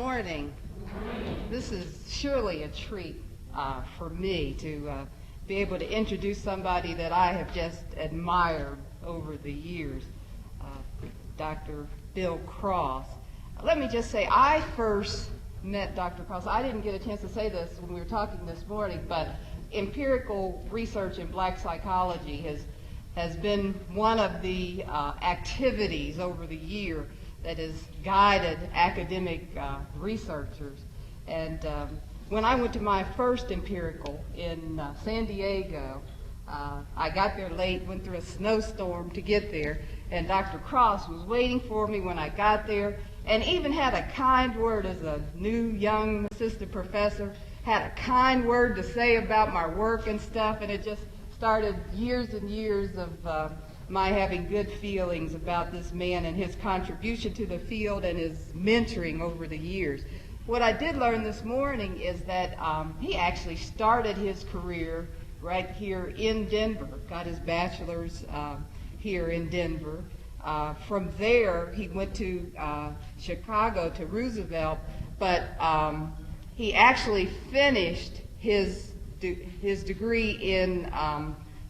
morning. This is surely a treat for me to be able to introduce somebody that I have just admired over the years, Dr. Bill Cross. Let me just say, I first met Dr. Cross. I didn't get a chance to say this when we were talking this morning, but empirical research in black psychology has been one of the activities over the year that has guided academic researchers. And when I went to my first empirical in San Diego, I got there late, went through a snowstorm to get there, and Dr. Cross was waiting for me when I got there, and even had a kind word as a new young assistant professor, had a kind word to say about my work and stuff, and it just started years and years of my having good feelings about this man and his contribution to the field and his mentoring over the years. What I did learn this morning is that he actually started his career right here in Denver, got his bachelor's here in Denver. From there, he went to Chicago to Roosevelt, but he actually finished his degree in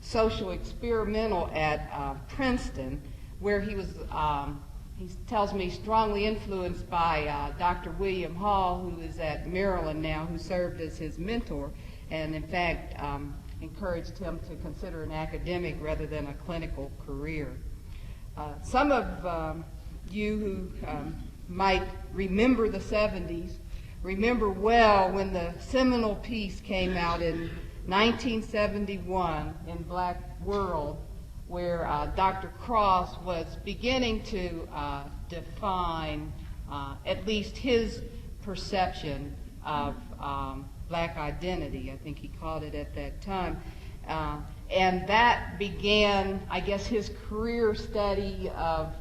social experimental at Princeton, where he was, he tells me, strongly influenced by Dr. William Hall, who is at Maryland now, who served as his mentor, and in fact encouraged him to consider an academic rather than a clinical career. Some of you who might remember the 70s remember well when the seminal piece came out in 1971 in Black World, where Dr. Cross was beginning to define at least his perception of black identity. I think he called it at that time. And that began, I guess, his career study of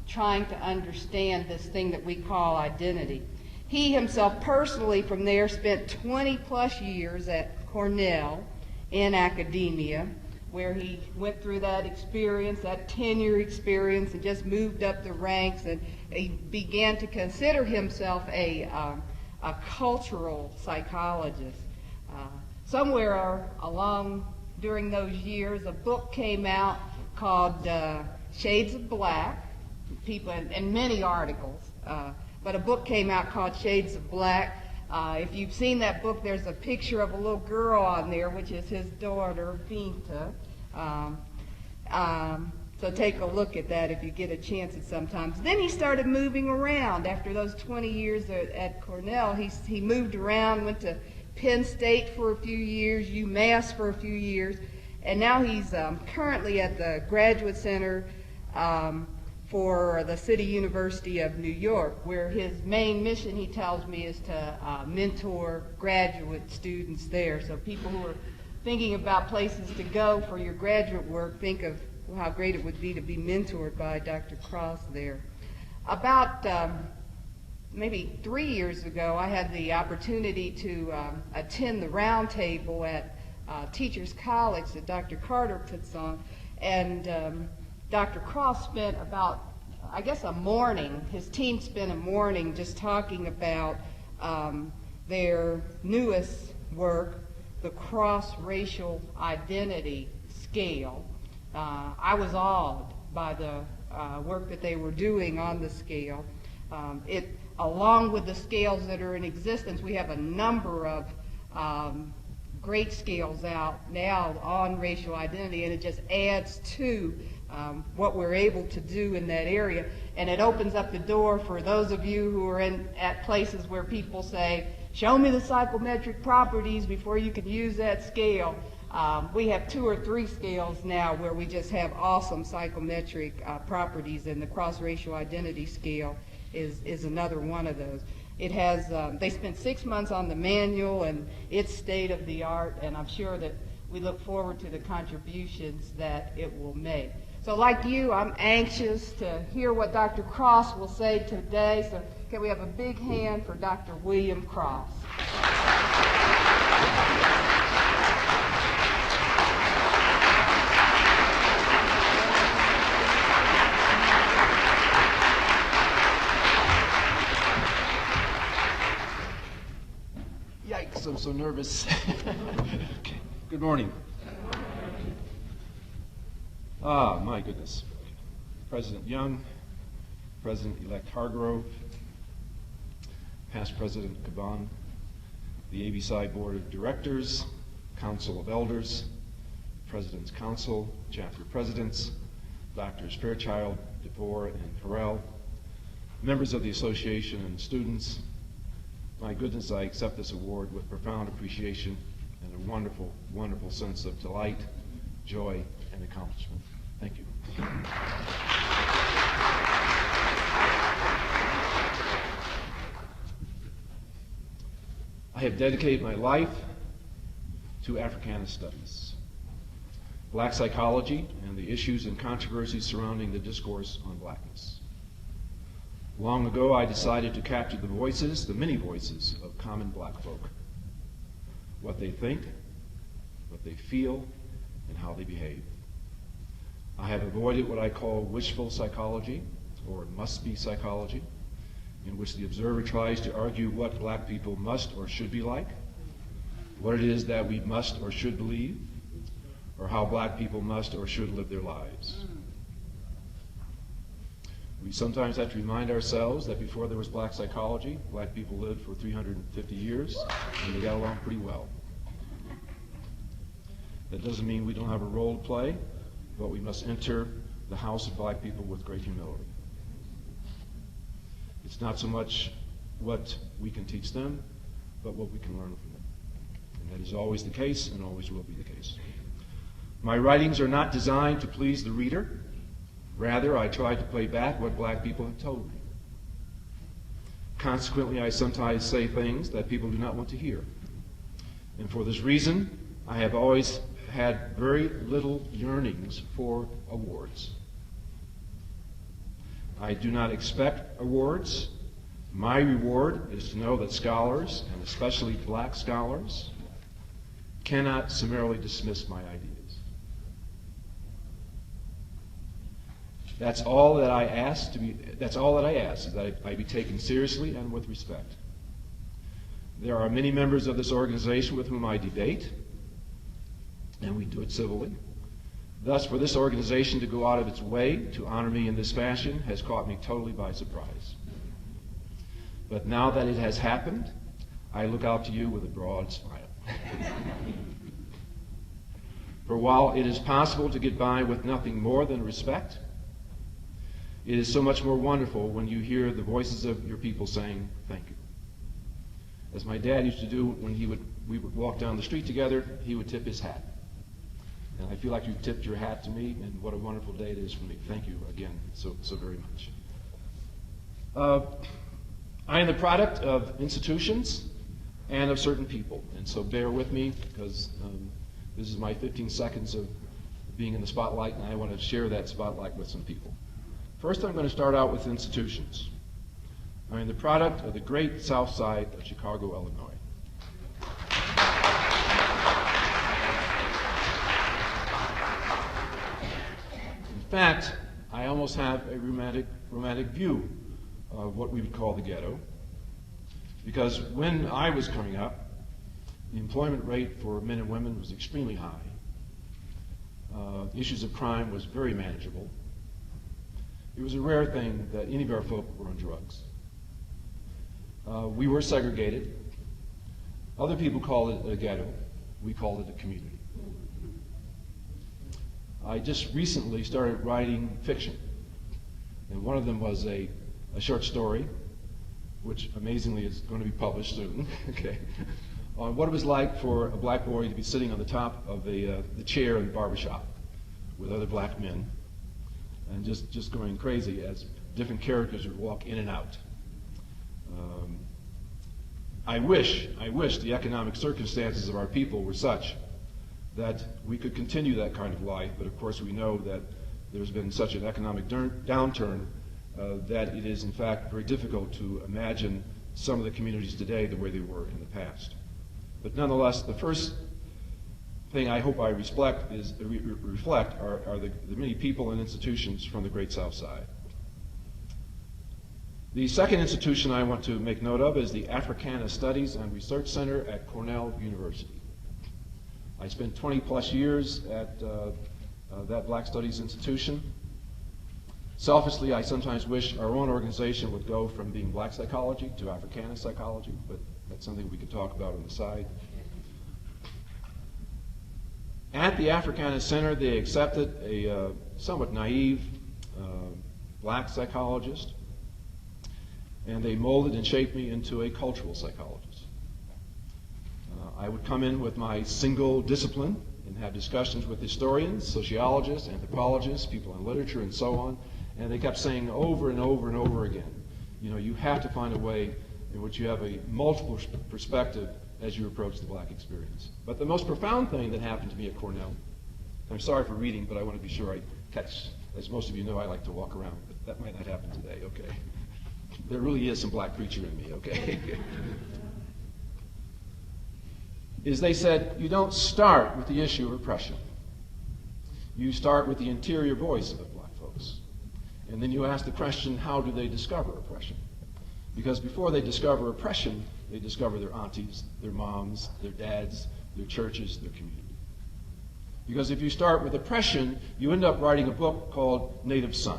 trying to understand this thing that we call identity. He himself personally from there spent 20 plus years at Cornell in academia, where he went through that experience, that tenure experience, and just moved up the ranks, and he began to consider himself a cultural psychologist. Somewhere along during those years, a book came out called Shades of Black, and many articles, but a book came out called Shades of Black. If you've seen that book, there's a picture of a little girl on there, which is his daughter, Vinta. So take a look at that if you get a chance at sometimes. Then he started moving around. After those 20 years at Cornell, he moved around, went to Penn State for a few years, UMass for a few years, and now he's currently at the Graduate Center for the City University of New York, where his main mission, he tells me, is to mentor graduate students there. So people who are thinking about places to go for your graduate work, think of how great it would be to be mentored by Dr. Cross there. About maybe 3 years ago, I had the opportunity to attend the roundtable at Teachers College that Dr. Carter puts on, and Dr. Cross spent about, I guess, a morning, his team spent a morning just talking about their newest work, the cross-racial identity scale. I was awed by the work that they were doing on the scale. Along with the scales that are in existence, we have a number of great scales out now on racial identity, and it just adds to what we're able to do in that area, and it opens up the door for those of you who are at places where people say, show me the psychometric properties before you can use that scale. We have 2 or 3 scales now where we just have awesome psychometric properties, and the cross-racial identity scale is another one of those. It has, they spent 6 months on the manual, and it's state-of-the-art, and I'm sure that we look forward to the contributions that it will make. So like you, I'm anxious to hear what Dr. Cross will say today. So can we have a big hand for Dr. William Cross? so nervous. Okay. Good morning. My goodness. President Young, President-elect Hargrove, past President Caban, the ABSI Board of Directors, Council of Elders, President's Council, Chapter Presidents, Doctors Fairchild, DeVore, and Harrell, members of the association and students. My goodness, I accept this award with profound appreciation and a wonderful, wonderful sense of delight, joy, and accomplishment. Thank you. I have dedicated my life to Africana studies, Black psychology, and the issues and controversies surrounding the discourse on blackness. Long ago, I decided to capture the voices, the many voices of common black folk, what they think, what they feel, and how they behave. I have avoided what I call wishful psychology, or must-be psychology, in which the observer tries to argue what black people must or should be like, what it is that we must or should believe, or how black people must or should live their lives. We sometimes have to remind ourselves that before there was black psychology, black people lived for 350 years, and they got along pretty well. That doesn't mean we don't have a role to play, but we must enter the house of black people with great humility. It's not so much what we can teach them, but what we can learn from them. And that is always the case and always will be the case. My writings are not designed to please the reader. Rather, I try to play back what black people have told me. Consequently, I sometimes say things that people do not want to hear. And for this reason, I have always had very little yearnings for awards. I do not expect awards. My reward is to know that scholars, and especially black scholars, cannot summarily dismiss my ideas. That's all that I ask, is that I be taken seriously and with respect. There are many members of this organization with whom I debate, and we do it civilly. Thus, for this organization to go out of its way to honor me in this fashion has caught me totally by surprise. But now that it has happened, I look out to you with a broad smile. For while it is possible to get by with nothing more than respect, it is so much more wonderful when you hear the voices of your people saying, thank you. As my dad used to do when we would walk down the street together, he would tip his hat. And I feel like you've tipped your hat to me, and what a wonderful day it is for me. Thank you again so very much. I am the product of institutions and of certain people, and so bear with me because this is my 15 seconds of being in the spotlight, and I want to share that spotlight with some people. First, I'm going to start out with institutions. I am the product of the great South Side of Chicago, Illinois. In fact, I almost have a romantic view of what we would call the ghetto, because when I was coming up, the employment rate for men and women was extremely high. Issues of crime was very manageable. It was a rare thing that any of our folk were on drugs. We were segregated. Other people called it a ghetto. We called it a community. I just recently started writing fiction, and one of them was a short story, which amazingly is going to be published soon, okay, on what it was like for a black boy to be sitting on the top of the chair in the barbershop with other black men, and just going crazy as different characters would walk in and out. I wish the economic circumstances of our people were such that we could continue that kind of life, but of course we know that there's been such an economic downturn that it is in fact very difficult to imagine some of the communities today the way they were in the past. But nonetheless, the first thing I hope I reflect are the many people and institutions from the Great South Side. The second institution I want to make note of is the Africana Studies and Research Center at Cornell University. I spent 20 plus years at that Black Studies institution. Selfishly, I sometimes wish our own organization would go from being Black psychology to Africana psychology, but that's something we could talk about on the side. At the Africana Center, they accepted a somewhat naive Black psychologist, and they molded and shaped me into a cultural psychologist. I would come in with my single discipline and have discussions with historians, sociologists, anthropologists, people in literature, and so on, and they kept saying over and over and over again, you know, you have to find a way in which you have a multiple perspective as you approach the Black experience. But the most profound thing that happened to me at Cornell, I'm sorry for reading, but I want to be sure I catch, as most of you know, I like to walk around, but that might not happen today, okay? There really is some Black preacher in me, okay? Is they said, you don't start with the issue of oppression. You start with the interior voice of Black folks. And then you ask the question, how do they discover oppression? Because before they discover oppression, they discover their aunties, their moms, their dads, their churches, their community. Because if you start with oppression, you end up writing a book called Native Son.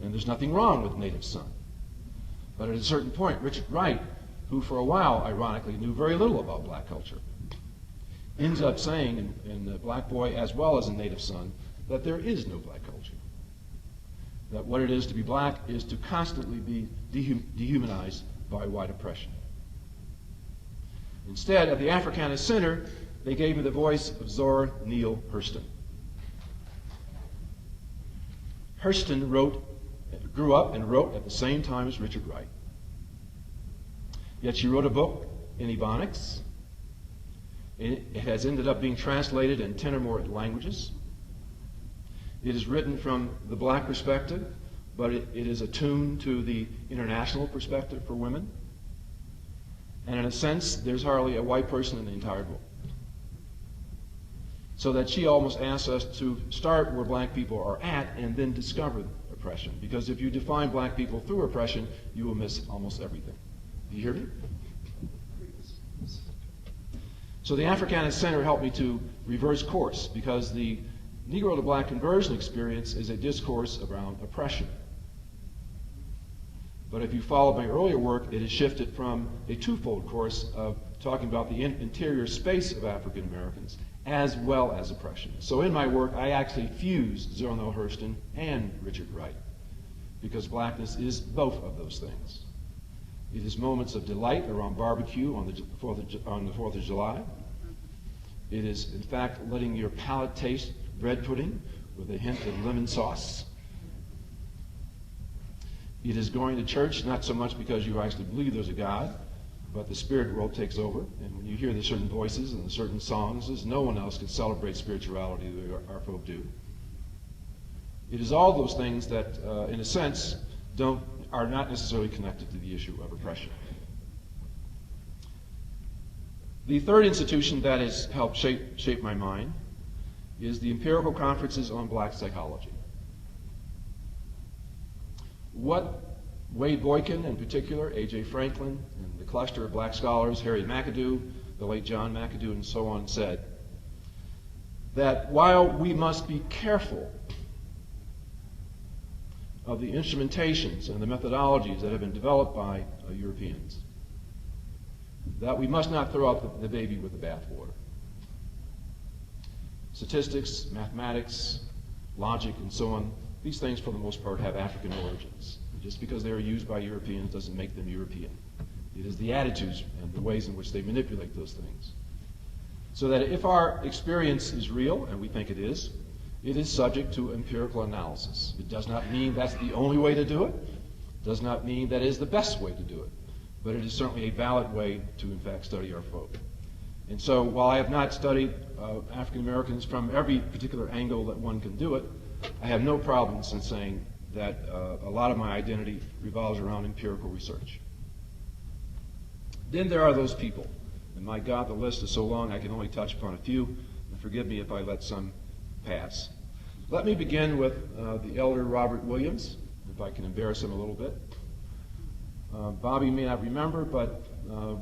And there's nothing wrong with Native Son. But at a certain point, Richard Wright, who for a while, ironically, knew very little about Black culture, ends up saying in Black Boy as well as in Native Son that there is no Black culture. That what it is to be Black is to constantly be dehumanized by white oppression. Instead, at the Africana Center, they gave me the voice of Zora Neale Hurston. Hurston grew up and wrote at the same time as Richard Wright. Yet she wrote a book in Ebonics. It has ended up being translated in 10 or more languages. It is written from the Black perspective, but it is attuned to the international perspective for women. And in a sense, there's hardly a white person in the entire book. So that she almost asks us to start where Black people are at and then discover oppression. Because if you define Black people through oppression, you will miss almost everything. Do you hear me? So the Africana Center helped me to reverse course, because the Negro to Black conversion experience is a discourse around oppression. But if you follow my earlier work, it has shifted from a twofold course of talking about the interior space of African Americans as well as oppression. So in my work, I actually fused Zora Neale Hurston and Richard Wright, because Blackness is both of those things. It is moments of delight around barbecue on the 4th of July. It is, in fact, letting your palate taste bread pudding with a hint of lemon sauce. It is going to church, not so much because you actually believe there's a God, but the spirit world takes over. And when you hear the certain voices and the certain songs, no one else can celebrate spirituality the way our folk do. It is all those things that, in a sense, are not necessarily connected to the issue of oppression. The third institution that has helped shape my mind is the empirical conferences on Black psychology. What Wade Boykin in particular, A.J. Franklin, and the cluster of Black scholars, Harry McAdoo, the late John McAdoo, and so on, said that while we must be careful of the instrumentations and the methodologies that have been developed by Europeans, that we must not throw out the baby with the bathwater. Statistics, mathematics, logic, and so on, these things for the most part have African origins. Just because they are used by Europeans doesn't make them European. It is the attitudes and the ways in which they manipulate those things. So that if our experience is real, and we think it is subject to empirical analysis. It does not mean that's the only way to do it. It does not mean that is the best way to do it. But it is certainly a valid way to, in fact, study our folk. And so while I have not studied African Americans from every particular angle that one can do it, I have no problems in saying that a lot of my identity revolves around empirical research. Then there are those people. And my God, the list is so long I can only touch upon a few. And forgive me if I let some pass. Let me begin with the elder Robert Williams. if I can embarrass him a little bit. Bobby may not remember, but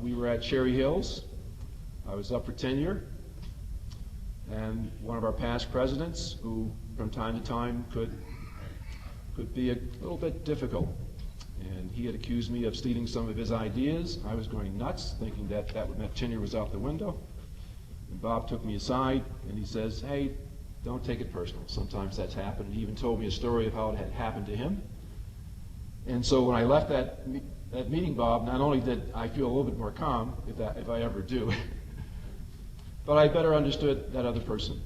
we were at Cherry Hills. I was up for tenure, and one of our past presidents, who from time to time could be a little bit difficult, and he had accused me of stealing some of his ideas. I was going nuts, thinking that that tenure was out the window. And Bob took me aside, and he says, "Hey, don't take it personal. Sometimes that's happened." He even told me a story of how it had happened to him. And so when I left that meeting, Bob, not only did I feel a little bit more calm, if I ever do, but I better understood that other person.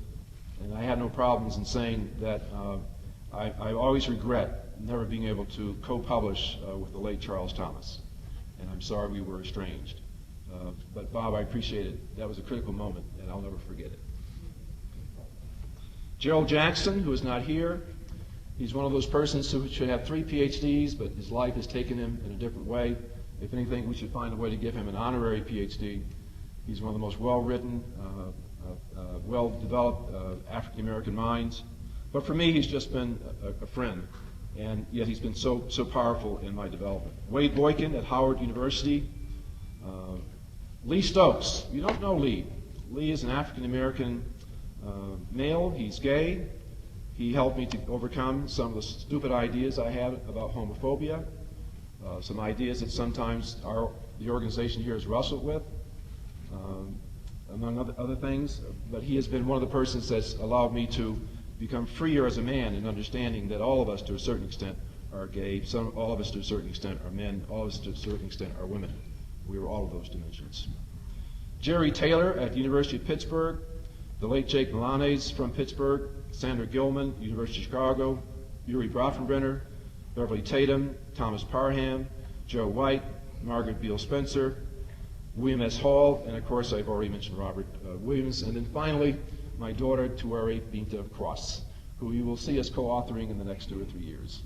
And I had no problems in saying that I always regret never being able to co-publish with the late Charles Thomas. And I'm sorry we were estranged. But Bob, I appreciate it. That was a critical moment, and I'll never forget it. Gerald Jackson, who is not here, he's one of those persons who should have 3 PhDs, but his life has taken him in a different way. If anything, we should find a way to give him an honorary PhD. He's one of the most well-written, well-developed African-American minds. But for me, he's just been a friend, and yet he's been so powerful in my development. Wade Boykin at Howard University. Lee Stokes. You don't know Lee. Lee is an African-American male. He's gay. He helped me to overcome some of the stupid ideas I had about homophobia, some ideas that sometimes the organization here has wrestled with, among other things. But he has been one of the persons that's allowed me to become freer as a man in understanding that all of us to a certain extent are gay, all of us to a certain extent are men, all of us to a certain extent are women. We are all of those dimensions. Jerry Taylor at the University of Pittsburgh, the late Jake Milanes from Pittsburgh, Sandra Gilman, University of Chicago, Yuri Brofenbrenner, Beverly Tatum, Thomas Parham, Joe White, Margaret Beal Spencer, William S. Hall, and of course I've already mentioned Robert Williams, and then finally my daughter Tuare Binta Cross, who you will see us co-authoring in the next 2 or 3 years.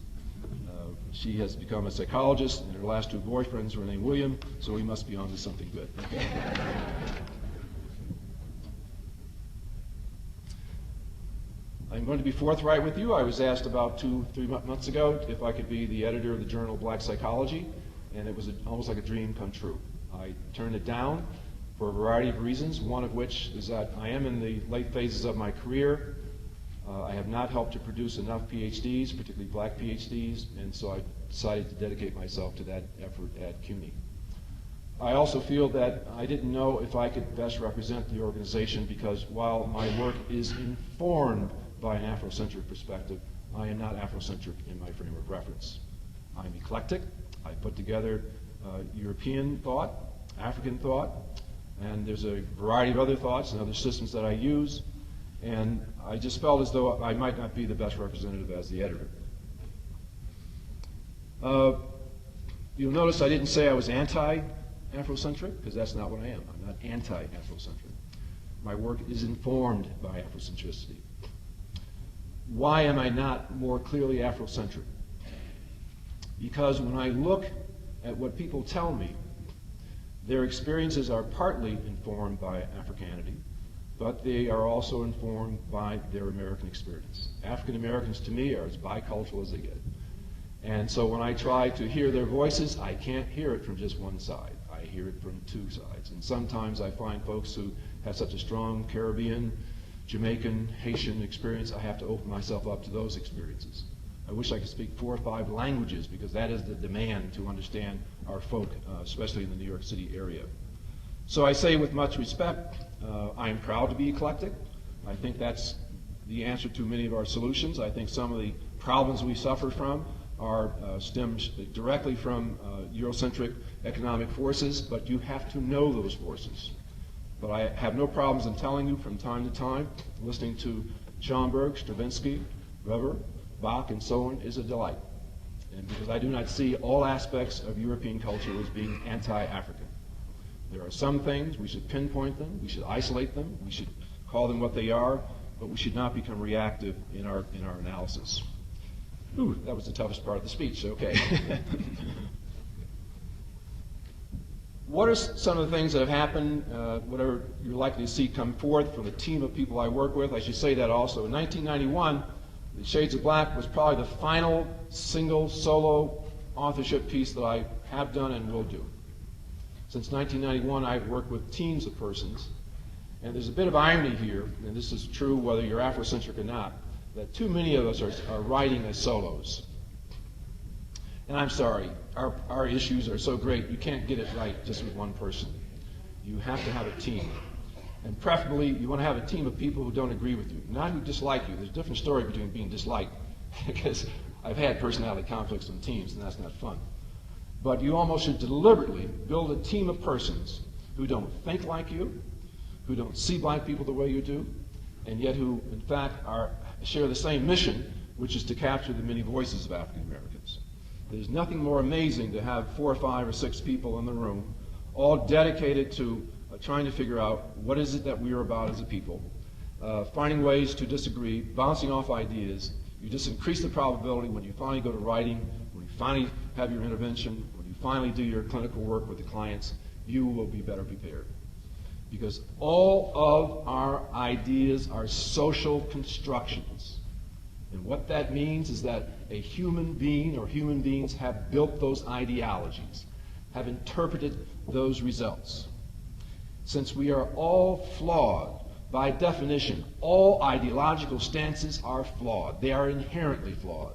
She has become a psychologist, and her last 2 boyfriends were named William, so we must be on to something good. I'm going to be forthright with you. I was asked about 2-3 months ago if I could be the editor of the journal Black Psychology, and it was almost like a dream come true. I turned it down for a variety of reasons, one of which is that I am in the late phases of my career. I have not helped to produce enough PhDs, particularly black PhDs, and so I decided to dedicate myself to that effort at CUNY. I also feel that I didn't know if I could best represent the organization because while my work is informed by an Afrocentric perspective, I am not Afrocentric in my frame of reference. I'm eclectic. I put together European thought, African thought, and there's a variety of other thoughts and other systems that I use, and I just felt as though I might not be the best representative as the editor. You'll notice I didn't say I was anti-Afrocentric, because that's not what I am. I'm not anti-Afrocentric. My work is informed by Afrocentricity. Why am I not more clearly Afrocentric? Because when I look at what people tell me, their experiences are partly informed by Africanity, but they are also informed by their American experience. African Americans, to me, are as bicultural as they get. And so when I try to hear their voices, I can't hear it from just one side. I hear it from 2 sides. And sometimes I find folks who have such a strong Caribbean, Jamaican, Haitian experience, I have to open myself up to those experiences. I wish I could speak 4 or 5 languages because that is the demand to understand our folk, especially in the New York City area. So I say with much respect, I am proud to be eclectic. I think that's the answer to many of our solutions. I think some of the problems we suffer from stems directly from Eurocentric economic forces, but you have to know those forces. But I have no problems in telling you from time to time, listening to Schoenberg, Stravinsky, Weber, Bach, and so on is a delight. And because I do not see all aspects of European culture as being anti-African. There are some things, we should pinpoint them, we should isolate them, we should call them what they are, but we should not become reactive in our analysis. Ooh, that was the toughest part of the speech, okay. What are some of the things that have happened, whatever you're likely to see come forth from the team of people I work with? I should say that also. In 1991, The Shades of Black was probably the final single solo authorship piece that I have done and will do. Since 1991, I've worked with teams of persons, and there's a bit of irony here, and this is true whether you're Afrocentric or not, that too many of us are writing as solos. And I'm sorry, our issues are so great, you can't get it right just with one person. You have to have a team. And preferably, you want to have a team of people who don't agree with you, not who dislike you. There's a different story between being disliked, because I've had personality conflicts in teams, and that's not fun. But you almost should deliberately build a team of persons who don't think like you, who don't see black people the way you do, and yet who, in fact, share the same mission, which is to capture the many voices of African Americans. There's nothing more amazing to have 4 or 5 or 6 people in the room, all dedicated to trying to figure out what is it that we are about as a people, finding ways to disagree, bouncing off ideas. You just increase the probability when you finally go to writing, when you finally have your intervention, when you finally do your clinical work with the clients, you will be better prepared. Because all of our ideas are social constructions. And what that means is that a human being or human beings have built those ideologies, have interpreted those results. Since we are all flawed, by definition, all ideological stances are flawed. They are inherently flawed.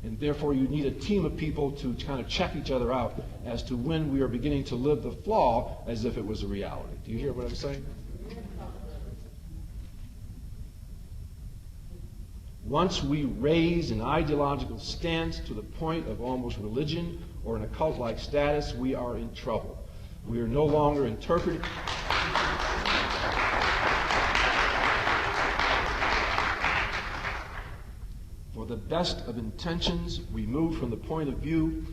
And therefore you need a team of people to kind of check each other out as to when we are beginning to live the flaw as if it was a reality. Do you hear what I'm saying? Once we raise an ideological stance to the point of almost religion or an occult-like status, we are in trouble. We are no longer interpreting. For the best of intentions, we move from the point of view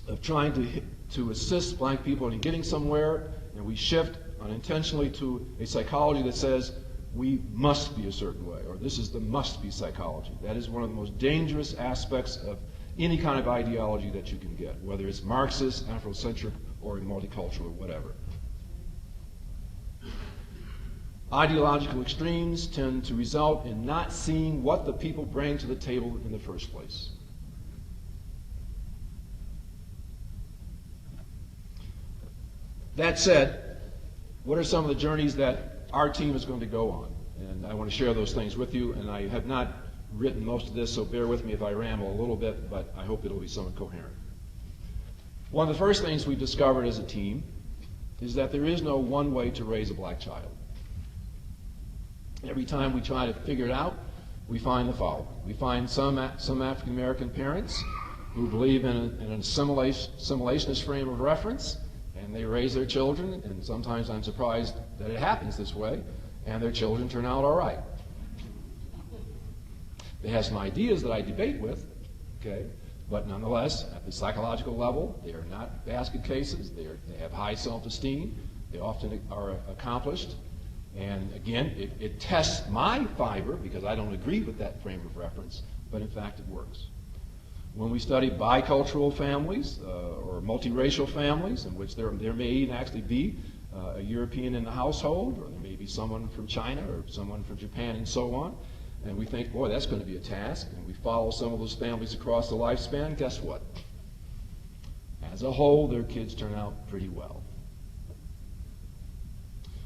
of trying to assist black people in getting somewhere, and we shift unintentionally to a psychology that says we must be a certain way, or this is the must-be psychology. That is one of the most dangerous aspects of any kind of ideology that you can get, whether it's Marxist, Afrocentric, or multicultural, or whatever. Ideological extremes tend to result in not seeing what the people bring to the table in the first place. That said, what are some of the journeys that our team is going to go on? And I want to share those things with you, and I have not written most of this, so bear with me if I ramble a little bit, but I hope it'll be somewhat coherent. One of the first things we discovered as a team is that there is no one way to raise a black child. Every time we try to figure it out, we find the following. We find some African American parents who believe in an assimilationist frame of reference, and they raise their children, and sometimes I'm surprised that it happens this way, and their children turn out all right. They have some ideas that I debate with, okay, but nonetheless, at the psychological level, they are not basket cases. They have high self-esteem. They often are accomplished. And again, it tests my fiber, because I don't agree with that frame of reference, but in fact it works. When we study bicultural families or multiracial families, in which there may even actually be a European in the household, or there may be someone from China or someone from Japan and so on, and we think, boy, that's going to be a task, and we follow some of those families across the lifespan, guess what? As a whole, their kids turn out pretty well.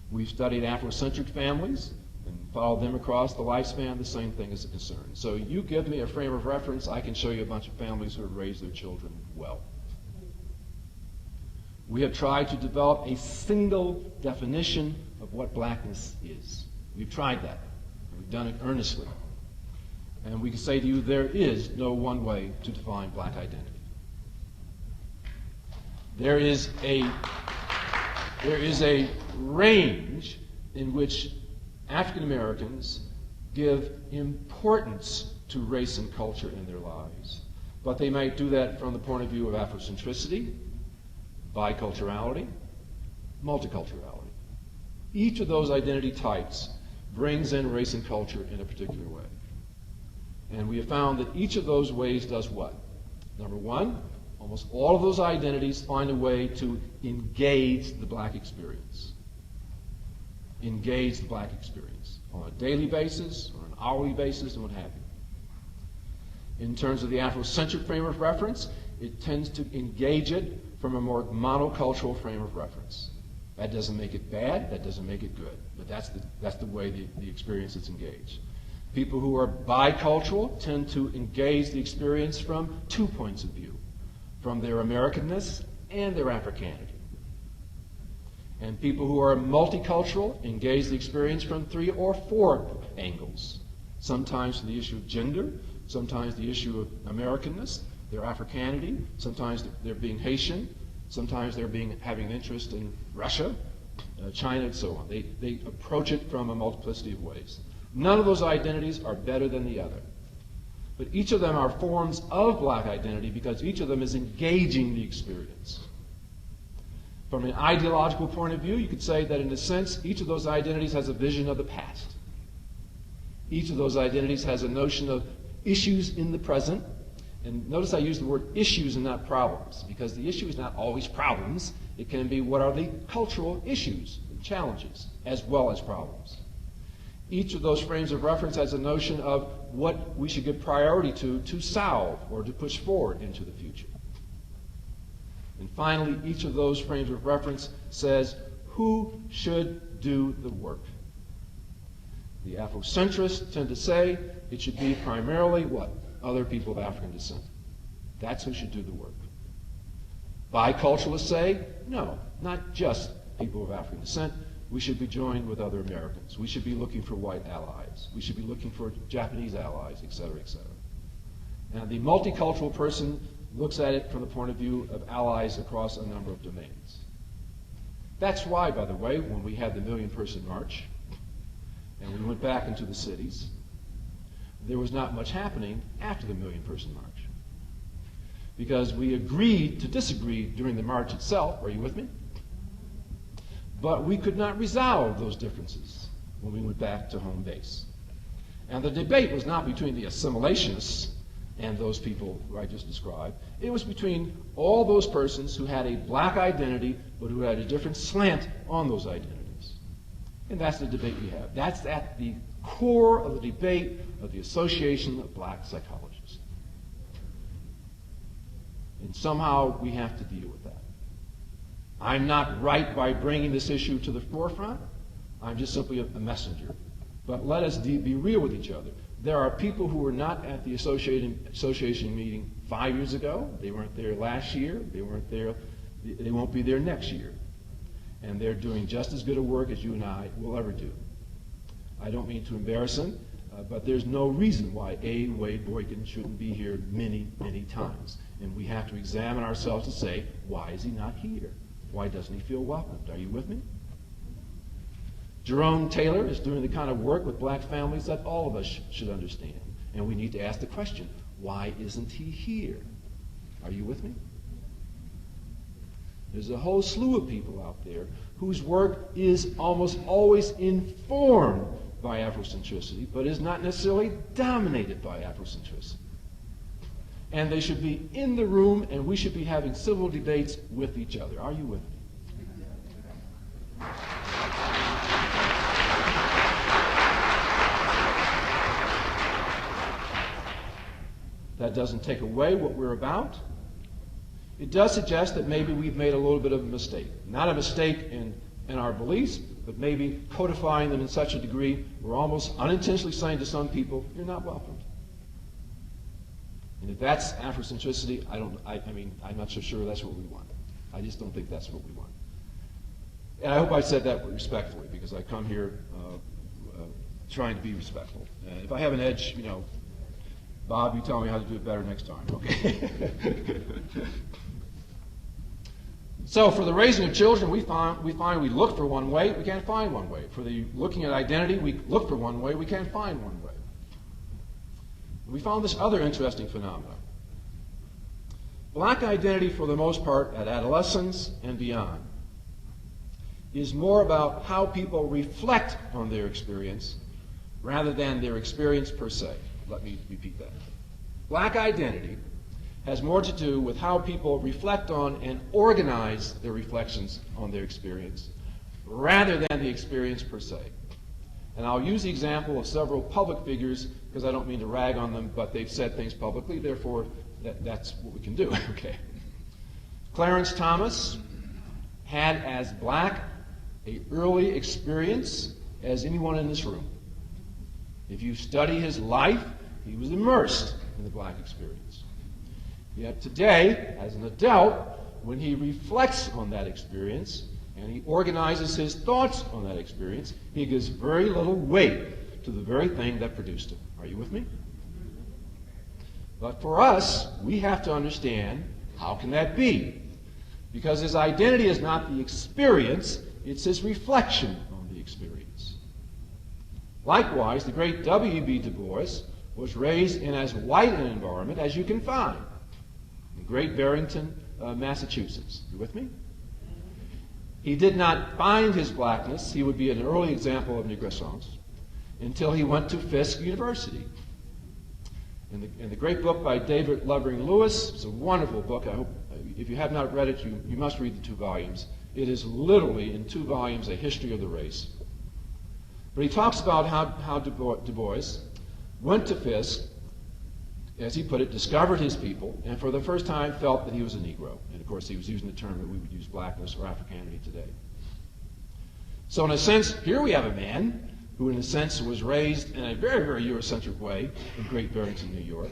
We've studied Afrocentric families and followed them across the lifespan. The same thing is a concern. So you give me a frame of reference, I can show you a bunch of families who have raised their children well. We have tried to develop a single definition of what blackness is. We've tried that. We've done it earnestly. And we can say to you, there is no one way to define black identity. There is a range in which African Americans give importance to race and culture in their lives. But they might do that from the point of view of Afrocentricity, biculturality, multiculturality. Each of those identity types brings in race and culture in a particular way. And we have found that each of those ways does what? Number one, almost all of those identities find a way to engage the black experience. Engage the black experience on a daily basis or an hourly basis and what have you. In terms of the Afrocentric frame of reference, it tends to engage it from a more monocultural frame of reference. That doesn't make it bad, that doesn't make it good, but that's the way the experience is engaged. People who are bicultural tend to engage the experience from 2 points of view, from their Americanness and their Africanity. And people who are multicultural engage the experience from 3 or 4 angles. Sometimes the issue of gender, sometimes the issue of Americanness, their Africanity, sometimes they're being Haitian, sometimes they're having an interest in Russia, China, and so on. They approach it from a multiplicity of ways. None of those identities are better than the other. But each of them are forms of black identity because each of them is engaging the experience. From an ideological point of view, you could say that in a sense, each of those identities has a vision of the past. Each of those identities has a notion of issues in the present. And notice I use the word issues and not problems, because the issue is not always problems. It can be what are the cultural issues and challenges, as well as problems. Each of those frames of reference has a notion of what we should give priority to solve or to push forward into the future. And finally, each of those frames of reference says who should do the work. The Afrocentrists tend to say it should be primarily what? Other people of African descent. That's who should do the work. Biculturalists say, no, not just people of African descent. We should be joined with other Americans. We should be looking for white allies. We should be looking for Japanese allies, et cetera, et cetera. Now, the multicultural person looks at it from the point of view of allies across a number of domains. That's why, by the way, when we had the million-person march, and we went back into the cities, there was not much happening after the million-person march. Because we agreed to disagree during the march itself, are you with me? But we could not resolve those differences when we went back to home base. And the debate was not between the assimilationists and those people who I just described. It was between all those persons who had a black identity, but who had a different slant on those identities. And that's the debate we have. That's at the core of the debate of the Association of Black Psychologists. And somehow we have to deal with that. I'm not right by bringing this issue to the forefront. I'm just simply a messenger. But let us be real with each other. There are people who were not at the association meeting 5 years ago. They weren't there last year. They weren't there. They won't be there next year. And they're doing just as good a work as you and I will ever do. I don't mean to embarrass them, but there's no reason why A. Wade Boykin shouldn't be here many, many times. And we have to examine ourselves to say, why is he not here? Why doesn't he feel welcomed? Are you with me? Jerome Taylor is doing the kind of work with black families that all of us should understand. And we need to ask the question, why isn't he here? Are you with me? There's a whole slew of people out there whose work is almost always informed by Afrocentricity, but is not necessarily dominated by Afrocentricity. And they should be in the room, and we should be having civil debates with each other. Are you with me? That doesn't take away what we're about. It does suggest that maybe we've made a little bit of a mistake. Not a mistake in our beliefs, but maybe codifying them in such a degree we're almost unintentionally saying to some people, you're not welcomed. And if that's Afrocentricity, I'm not so sure that's what we want. I just don't think that's what we want. And I hope I said that respectfully, because I come here trying to be respectful. If I have an edge, Bob, you tell me how to do it better next time, okay? So for the raising of children, we find we look for one way, we can't find one way. For the looking at identity, we look for one way, we can't find one way. We found this other interesting phenomenon. Black identity, for the most part, at adolescence and beyond, is more about how people reflect on their experience rather than their experience per se. Let me repeat that. Black identity has more to do with how people reflect on and organize their reflections on their experience rather than the experience per se. And I'll use the example of several public figures because I don't mean to rag on them, but they've said things publicly, therefore that's what we can do. Okay. Clarence Thomas had as black an early experience as anyone in this room. If you study his life, he was immersed in the black experience. Yet today, as an adult, when he reflects on that experience and he organizes his thoughts on that experience, he gives very little weight to the very thing that produced it. Are you with me? But for us, we have to understand, how can that be? Because his identity is not the experience, it's his reflection on the experience. Likewise, the great W.B. Du Bois was raised in as white an environment as you can find in Great Barrington, Massachusetts. You with me? He did not find his blackness, he would be an early example of négrescence, until he went to Fisk University. In the great book by David Levering Lewis, it's a wonderful book. I hope, if you have not read it, you must read the 2 volumes. It is literally, in 2 volumes, a history of the race. But he talks about how Du Bois went to Fisk, as he put it, discovered his people, and for the first time felt that he was a Negro. And of course, he was using the term that we would use blackness or Africanity today. So in a sense, here we have a man who in a sense was raised in a very, very Eurocentric way in Great Barrington, New York,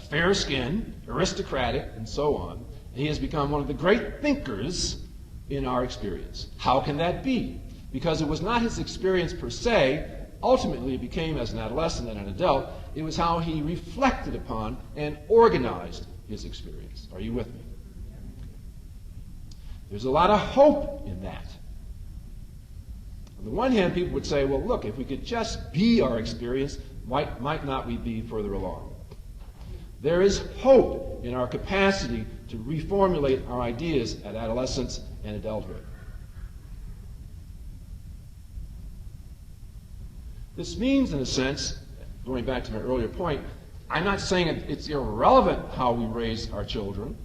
fair-skinned, aristocratic, and so on. He has become one of the great thinkers in our experience. How can that be? Because it was not his experience per se. Ultimately, it became, as an adolescent and an adult, it was how he reflected upon and organized his experience. Are you with me? There's a lot of hope in that. On the one hand, people would say, well, look, if we could just be our experience, might not we be further along? There is hope in our capacity to reformulate our ideas at adolescence and adulthood. This means, in a sense, going back to my earlier point, I'm not saying it's irrelevant how we raise our children,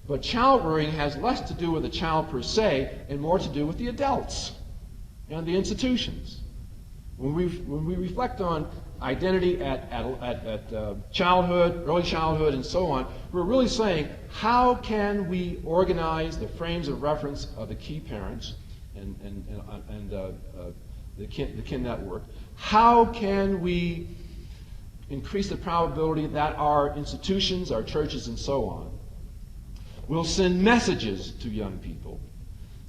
but child rearing has less to do with the child per se and more to do with the adults and the institutions. When we reflect on identity at childhood, early childhood, and so on, we're really saying, how can we organize the frames of reference of the key parents and the kin network? How can we increase the probability that our institutions, our churches, and so on, will send messages to young people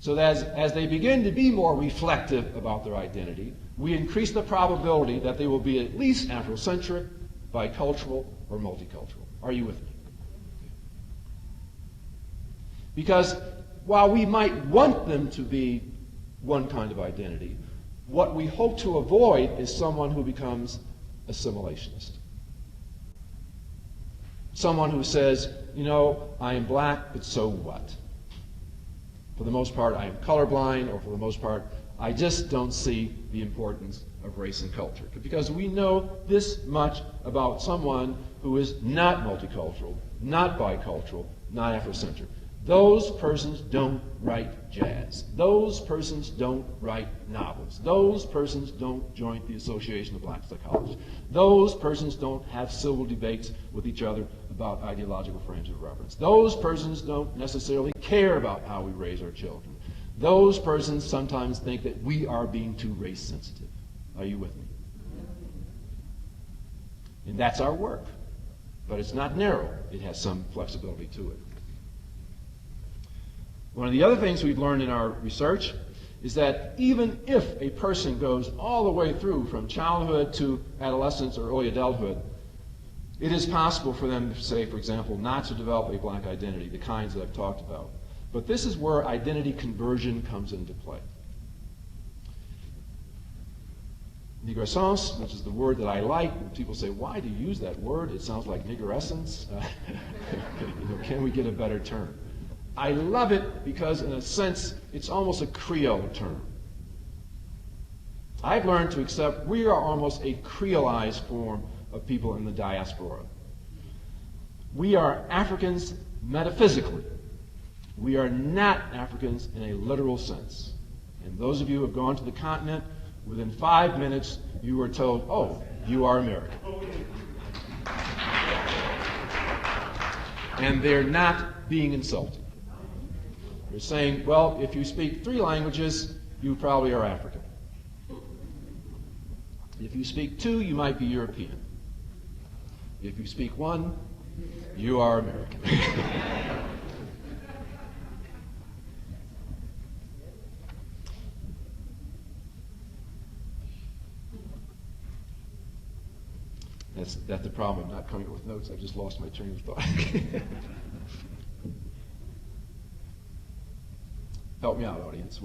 so that as they begin to be more reflective about their identity, we increase the probability that they will be at least Afrocentric, bicultural, or multicultural. Are you with me? Because while we might want them to be one kind of identity, what we hope to avoid is someone who becomes assimilationist. Someone who says, you know, I am black, but so what? For the most part, I am colorblind, or for the most part, I just don't see the importance of race and culture. Because we know this much about someone who is not multicultural, not bicultural, not Afrocentric. Those persons don't write jazz. Those persons don't write novels. Those persons don't join the Association of Black Psychologists. Those persons don't have civil debates with each other about ideological frames of reference. Those persons don't necessarily care about how we raise our children. Those persons sometimes think that we are being too race sensitive. Are you with me? And that's our work. But it's not narrow. It has some flexibility to it. One of the other things we've learned in our research is that even if a person goes all the way through from childhood to adolescence or early adulthood, it is possible for them to say, for example, not to develop a black identity, the kinds that I've talked about. But this is where identity conversion comes into play. Négrescence, which is the word that I like, when people say, why do you use that word? It sounds like niggerescence. Can we get a better term? I love it because, in a sense, it's almost a Creole term. I've learned to accept we are almost a Creolized form of people in the diaspora. We are Africans metaphysically. We are not Africans in a literal sense. And those of you who have gone to the continent, within 5 minutes, you were told, oh, you are American. And they're not being insulted. They're saying, well, if you speak 3 languages, you probably are African. If you speak 2, you might be European. If you speak 1, you are American. That's the problem. I'm not coming up with notes. I've just lost my train of thought. Help me out, audience.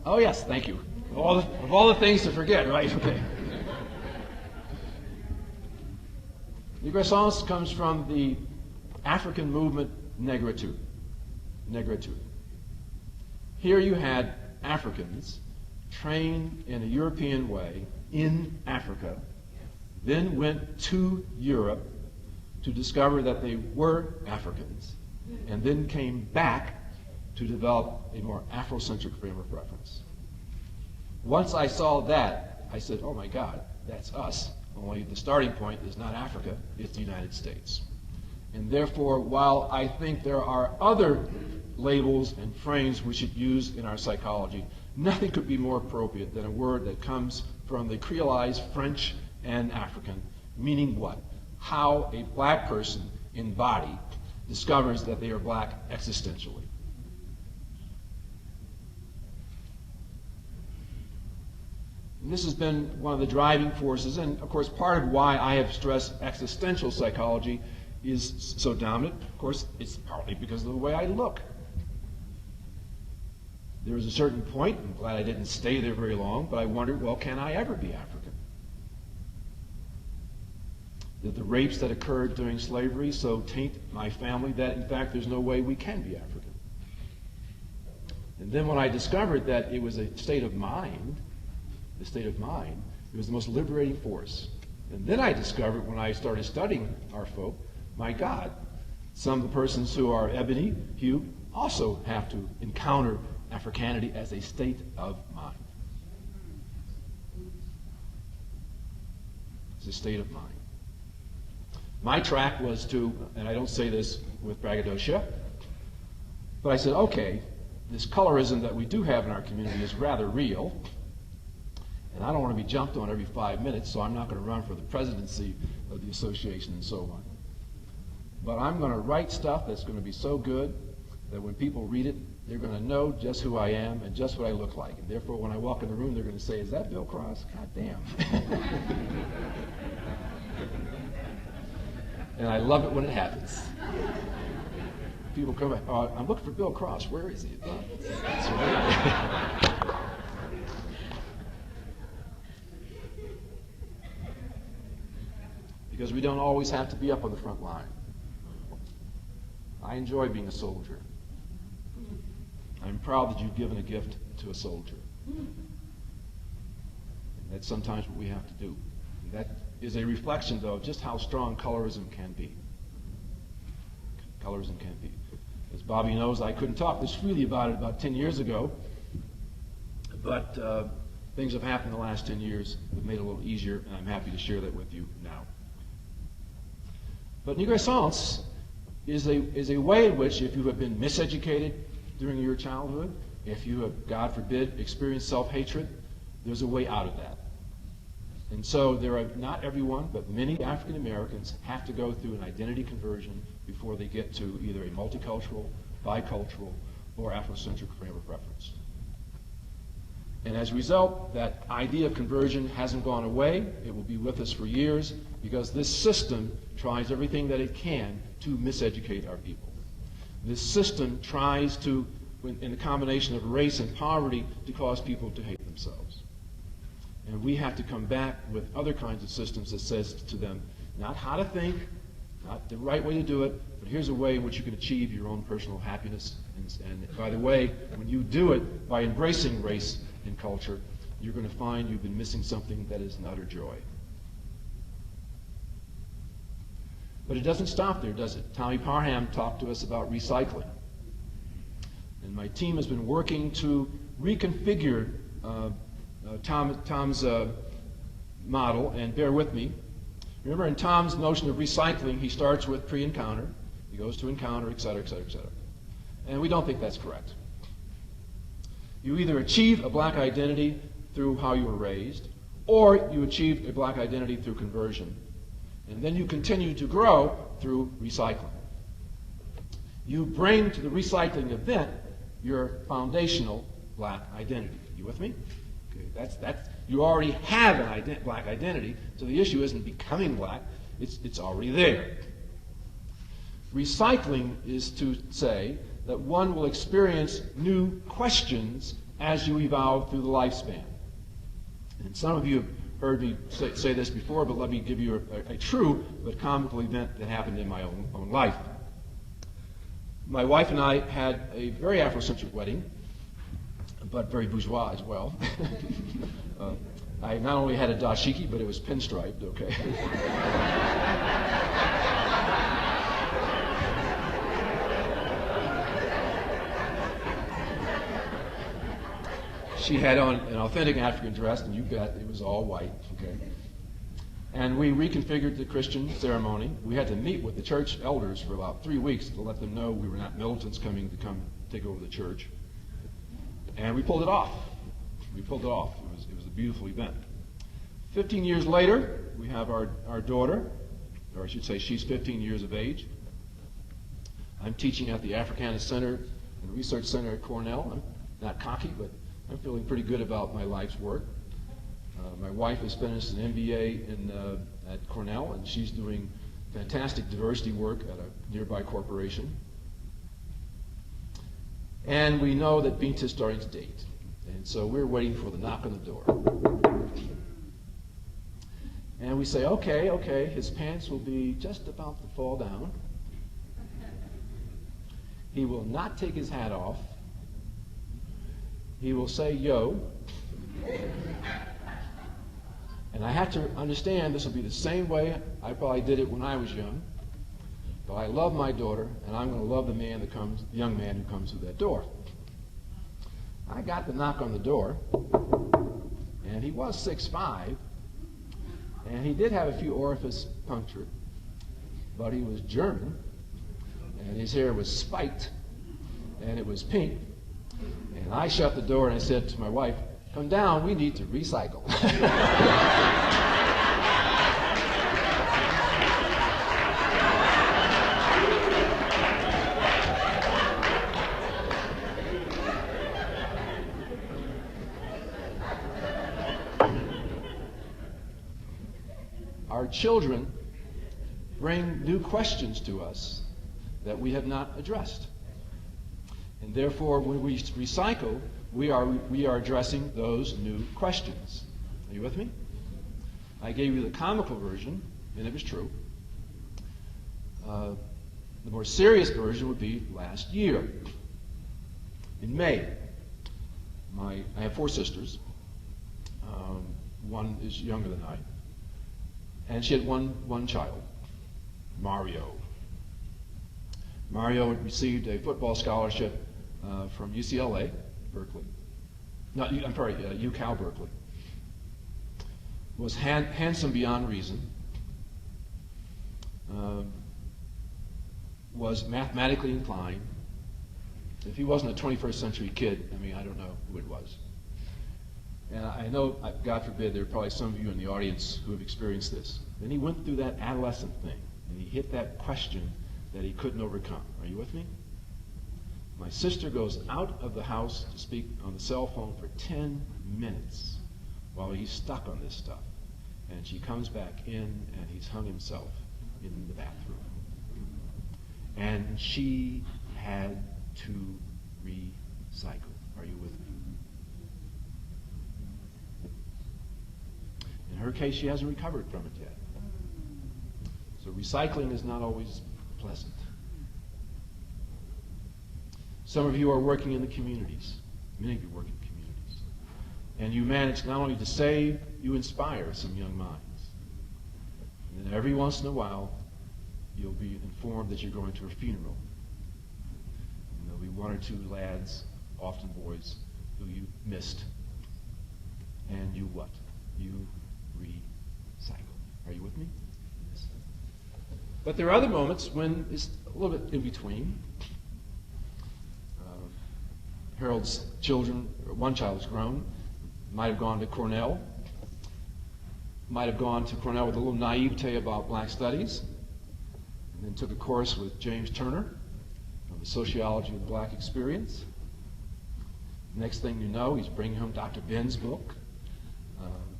Oh, yes, thank you. Of all the things to forget, right? Okay. Negressence comes from the African movement negritude. Here you had Africans trained in a European way in Africa, then went to Europe to discover that they were Africans, and then came back to develop a more Afrocentric frame of reference. Once I saw that, I said, oh my God, that's us. Only the starting point is not Africa, it's the United States. And therefore, while I think there are other labels and frames we should use in our psychology, nothing could be more appropriate than a word that comes from the creolized French and African, meaning what? How a black person in body discovers that they are black existentially. And this has been one of the driving forces, and of course part of why I have stressed existential psychology is so dominant. Of course, it's partly because of the way I look. There was a certain point, I'm glad I didn't stay there very long, but I wondered, well, can I ever be African? Did the rapes that occurred during slavery so taint my family that, in fact, there's no way we can be African? And then when I discovered that it was a state of mind, it was the most liberating force. And then I discovered, when I started studying our folk, my God, some of the persons who are ebony hue also have to encounter Africanity as a state of mind. It's a state of mind. My track was to, and I don't say this with braggadocio, but I said, okay, this colorism that we do have in our community is rather real, and I don't want to be jumped on every 5 minutes, so I'm not going to run for the presidency of the association and so on. But I'm going to write stuff that's going to be so good that when people read it, they're going to know just who I am and just what I look like. And therefore, when I walk in the room, they're going to say, is that Bill Cross? God damn. And I love it when it happens. People come back, oh, I'm looking for Bill Cross. Where is he? Oh, that's right. Because we don't always have to be up on the front line. I enjoy being a soldier. I'm proud that you've given a gift to a soldier. And that's sometimes what we have to do. And that is a reflection, though, of just how strong colorism can be. Colorism can be. As Bobby knows, I couldn't talk this freely about it about 10 years ago, but things have happened in the last 10 years that made it a little easier, and I'm happy to share that with you now. But negressence is a way in which, if you have been miseducated during your childhood, if you have, God forbid, experienced self-hatred, there's a way out of that. And so there are, not everyone, but many African Americans have to go through an identity conversion before they get to either a multicultural, bicultural, or Afrocentric frame of reference. And as a result, that idea of conversion hasn't gone away. It will be with us for years because this system tries everything that it can to miseducate our people. This system tries to, in a combination of race and poverty, to cause people to hate themselves. And we have to come back with other kinds of systems that says to them, not how to think, not the right way to do it, but here's a way in which you can achieve your own personal happiness. And by the way, when you do it by embracing race and culture, you're going to find you've been missing something that is an utter joy. But it doesn't stop there, does it? Tommy Parham talked to us about recycling. And my team has been working to reconfigure Tom's model, and bear with me. Remember, in Tom's notion of recycling, he starts with pre-encounter, he goes to encounter, et cetera, et cetera, et cetera. And we don't think that's correct. You either achieve a black identity through how you were raised, or you achieve a black identity through conversion. And then you continue to grow through recycling. You bring to the recycling event your foundational black identity. You with me? Okay, that's you already have an black identity, so the issue isn't becoming black, it's already there. Recycling is to say that one will experience new questions as you evolve through the lifespan. And some of you have heard me say this before, but let me give you a true but comical event that happened in my own life. My wife and I had a very Afrocentric wedding, but very bourgeois as well. I not only had a dashiki, but it was pinstriped, okay? She had on an authentic African dress, and it was all white, okay? And we reconfigured the Christian ceremony. We had to meet with the church elders for about 3 weeks to let them know we were not militants coming to take over the church. And we pulled it off. We pulled it off. It was a beautiful event. 15 years later, we have our daughter, or I should say she's 15 years of age. I'm teaching at the Africana Center and Research Center at Cornell. I'm not cocky, but I'm feeling pretty good about my life's work. My wife has finished an MBA at Cornell, and she's doing fantastic diversity work at a nearby corporation. And we know that Binta's starting to date. And so we're waiting for the knock on the door. And we say, okay, his pants will be just about to fall down. He will not take his hat off. He will say, yo. And I have to understand this will be the same way I probably did it when I was young. But I love my daughter, and I'm going to love the young man who comes through that door. I got the knock on the door, and he was 6'5", and he did have a few orifices punctured, but he was German, and his hair was spiked, and it was pink. And I shut the door and I said to my wife, "Come down, we need to recycle." Our children bring new questions to us that we have not addressed. And therefore, when we recycle, we are addressing those new questions. Are you with me? I gave you the comical version, and it was true. The more serious version would be last year. In May, I have 4 sisters. One is younger than I. And she had one child, Mario. Mario had received a football scholarship from UCLA, Berkeley. UCal Berkeley. Was handsome beyond reason. Was mathematically inclined. If he wasn't a 21st century kid, I don't know who it was. And I know, God forbid, there are probably some of you in the audience who have experienced this. Then he went through that adolescent thing, and he hit that question that he couldn't overcome. Are you with me? My sister goes out of the house to speak on the cell phone for 10 minutes while he's stuck on this stuff. And she comes back in, and he's hung himself in the bathroom. And she had to recycle. Are you with me? In her case, she hasn't recovered from it yet. So recycling is not always pleasant. Some of you are working in the communities. Many of you work in communities. And you manage not only to save, you inspire some young minds. And then every once in a while, you'll be informed that you're going to a funeral. And there'll be 1 or 2 lads, often boys, who you missed. and you what? You recycle. Are you with me? Yes. But there are other moments when it's a little bit in between. Harold's children, one child is grown, might have gone to Cornell, might have gone to Cornell with a little naivete about black studies, and then took a course with James Turner on the sociology of the black experience. Next thing you know, he's bringing home Dr. Ben's book.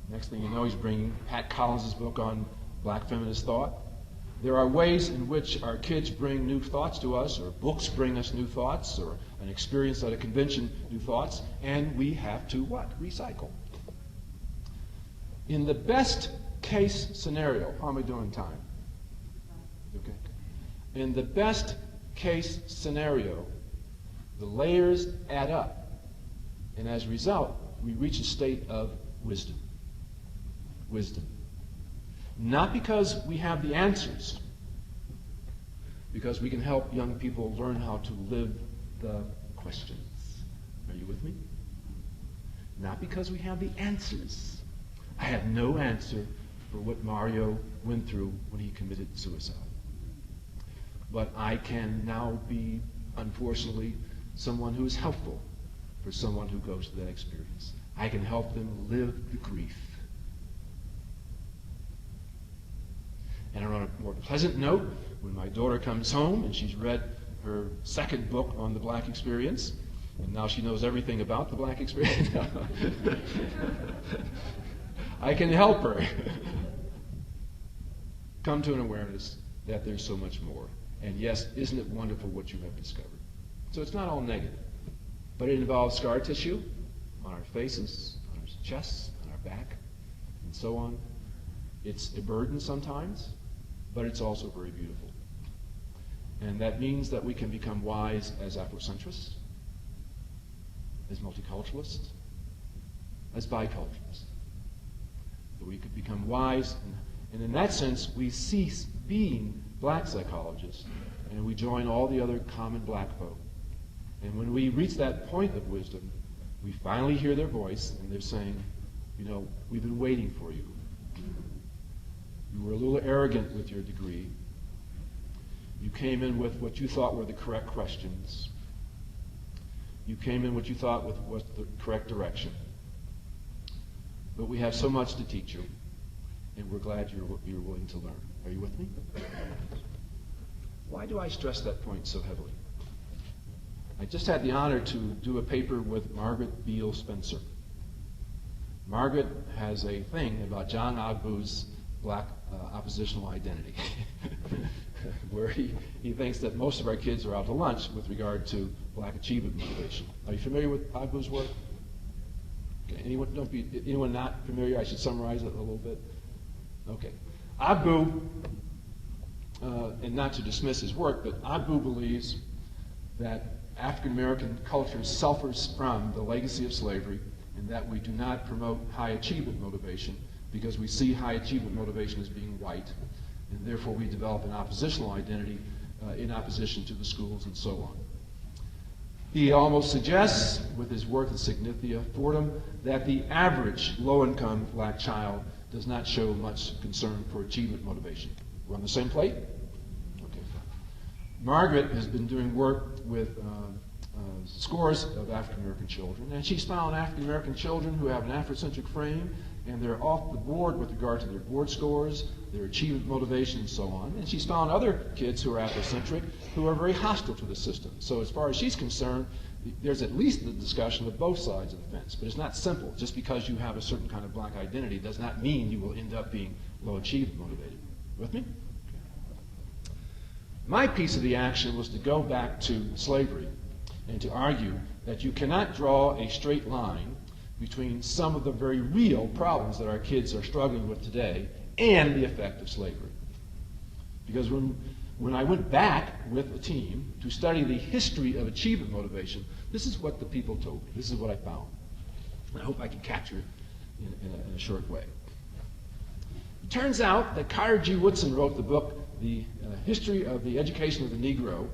Next thing you know, he's bringing Pat Collins' book on black feminist thought. There are ways in which our kids bring new thoughts to us, or books bring us new thoughts, or an experience at a convention, new thoughts, and we have to what? Recycle. In the best case scenario, how am I doing time? Okay. In the best case scenario, the layers add up, and as a result, we reach a state of wisdom. Wisdom. Not because we have the answers, because we can help young people learn how to live the questions. Are you with me? Not because we have the answers. I have no answer for what Mario went through when he committed suicide. But I can now be, unfortunately, someone who is helpful for someone who goes through that experience. I can help them live the grief. And on a more pleasant note, when my daughter comes home and she's read her second book on the black experience, and now she knows everything about the black experience, I can help her come to an awareness that there's so much more. And yes, isn't it wonderful what you have discovered? So it's not all negative, but it involves scar tissue on our faces, on our chests, on our back, and so on. It's a burden sometimes, but it's also very beautiful. And that means that we can become wise as Afrocentrists, as multiculturalists, as biculturalists. That we could become wise, and in that sense, we cease being black psychologists, and we join all the other common black folk. And when we reach that point of wisdom, we finally hear their voice, and they're saying, you know, we've been waiting for you. You were a little arrogant with your degree. You came in with what you thought were the correct questions. You came in what you thought was the correct direction. But we have so much to teach you, and we're glad you're willing to learn. Are you with me? Why do I stress that point so heavily? I just had the honor to do a paper with Margaret Beale Spencer. Margaret has a thing about John Ogbu's black oppositional identity, where he thinks that most of our kids are out to lunch with regard to black achievement motivation. Are you familiar with Ogbu's work? Okay. Anyone not familiar? I should summarize it a little bit. Okay. Ogbu, and not to dismiss his work, but Ogbu believes that African American culture suffers from the legacy of slavery, and that we do not promote high achievement motivation because we see high achievement motivation as being white, and therefore we develop an oppositional identity in opposition to the schools and so on. He almost suggests, with his work at Signithia Fordham, that the average low-income black child does not show much concern for achievement motivation. We're on the same plate? Okay, fine. Margaret has been doing work with scores of African American children, and she's found African American children who have an Afrocentric frame, and they're off the board with regard to their board scores, their achievement motivation, and so on. And she's found other kids who are Afrocentric who are very hostile to the system. So as far as she's concerned, there's at least the discussion of both sides of the fence. But it's not simple. Just because you have a certain kind of black identity does not mean you will end up being low achievement motivated. With me? My piece of the action was to go back to slavery and to argue that you cannot draw a straight line between some of the very real problems that our kids are struggling with today and the effect of slavery. Because when I went back with a team to study the history of achievement motivation, this is what the people told me. This is what I found. And I hope I can capture it in a short way. It turns out that Carter G. Woodson wrote the book, The History of the Education of the Negro,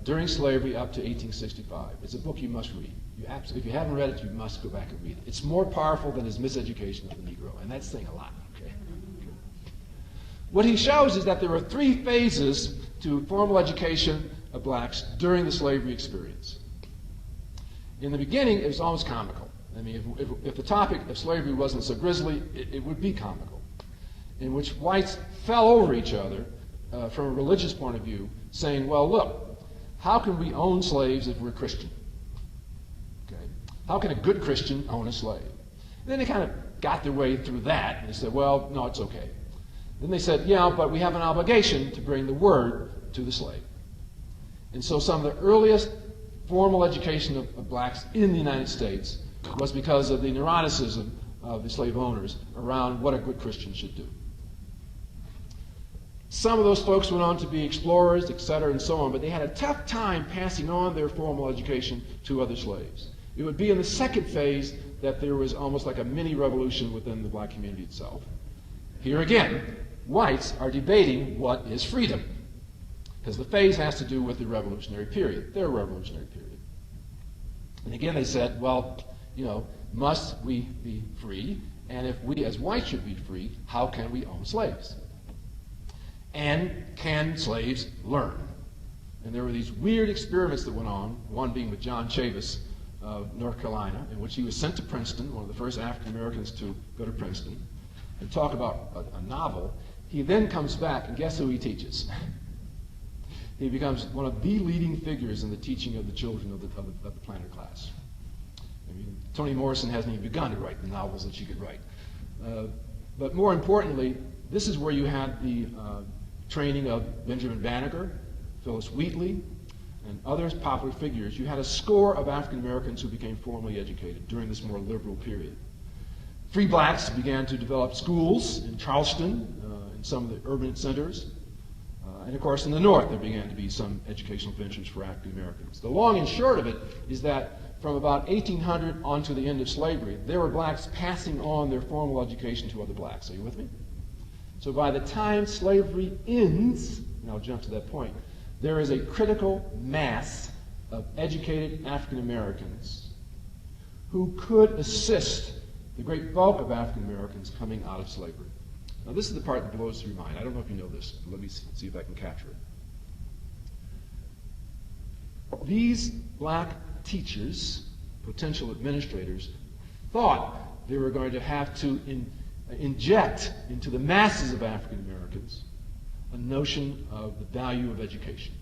during slavery up to 1865. It's a book you must read. If you haven't read it, you must go back and read it. It's more powerful than his miseducation of the Negro, and that's saying a lot. Okay? What he shows is that there are three phases to formal education of blacks during the slavery experience. In the beginning, it was almost comical. I mean, if the topic of slavery wasn't so grisly, it would be comical, in which whites fell over each other from a religious point of view, saying, well, look, how can we own slaves if we're Christian? Okay. How can a good Christian own a slave? And then they kind of got their way through that, and they said, well, no, it's okay. Then they said, yeah, but we have an obligation to bring the word to the slave. And so some of the earliest formal education of blacks in the United States was because of the neuroticism of the slave owners around what a good Christian should do. Some of those folks went on to be explorers, etc., and so on, but they had a tough time passing on their formal education to other slaves. It would be in the second phase that there was almost like a mini revolution within the black community itself. Here again, whites are debating what is freedom, because the phase has to do with the revolutionary period, their revolutionary period. And again, they said, well, must we be free? And if we as whites should be free, how can we own slaves? And can slaves learn? And there were these weird experiments that went on, one being with John Chavis of North Carolina, in which he was sent to Princeton, one of the first African Americans to go to Princeton, and talk about a novel. He then comes back, and guess who he teaches? He becomes one of the leading figures in the teaching of the children of the planter class. I mean, Toni Morrison hasn't even begun to write the novels that she could write. But more importantly, this is where you had the training of Benjamin Banneker, Phyllis Wheatley, and other popular figures. You had a score of African Americans who became formally educated during this more liberal period. Free blacks began to develop schools in Charleston, in some of the urban centers. And of course, in the North, there began to be some educational ventures for African Americans. The long and short of it is that from about 1800 on to the end of slavery, there were blacks passing on their formal education to other blacks. Are you with me? So by the time slavery ends, and I'll jump to that point, there is a critical mass of educated African Americans who could assist the great bulk of African Americans coming out of slavery. Now, this is the part that blows your mind. I don't know if you know this, but let me see if I can capture it. These black teachers, potential administrators, thought they were going to have to inject into the masses of African Americans a notion of the value of education.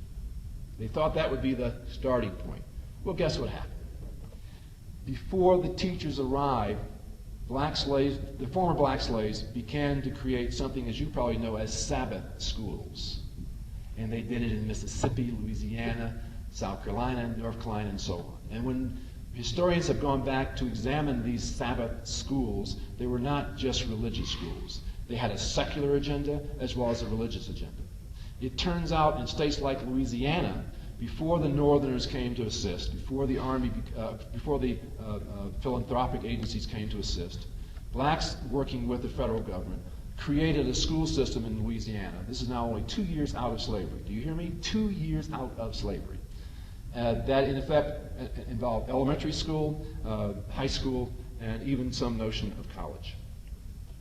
They thought that would be the starting point. Well, guess what happened? Before the teachers arrived, black slaves, the former black slaves, began to create something, as you probably know, as Sabbath schools. And they did it in Mississippi, Louisiana, South Carolina, North Carolina, and so on. And when historians have gone back to examine these Sabbath schools, they were not just religious schools. They had a secular agenda as well as a religious agenda. It turns out in states like Louisiana, before the Northerners came to assist, before the Army, before the philanthropic agencies came to assist, blacks working with the federal government created a school system in Louisiana. This is now only 2 years out of slavery. Do you hear me? 2 years out of slavery. That in effect involved elementary school, high school, and even some notion of college.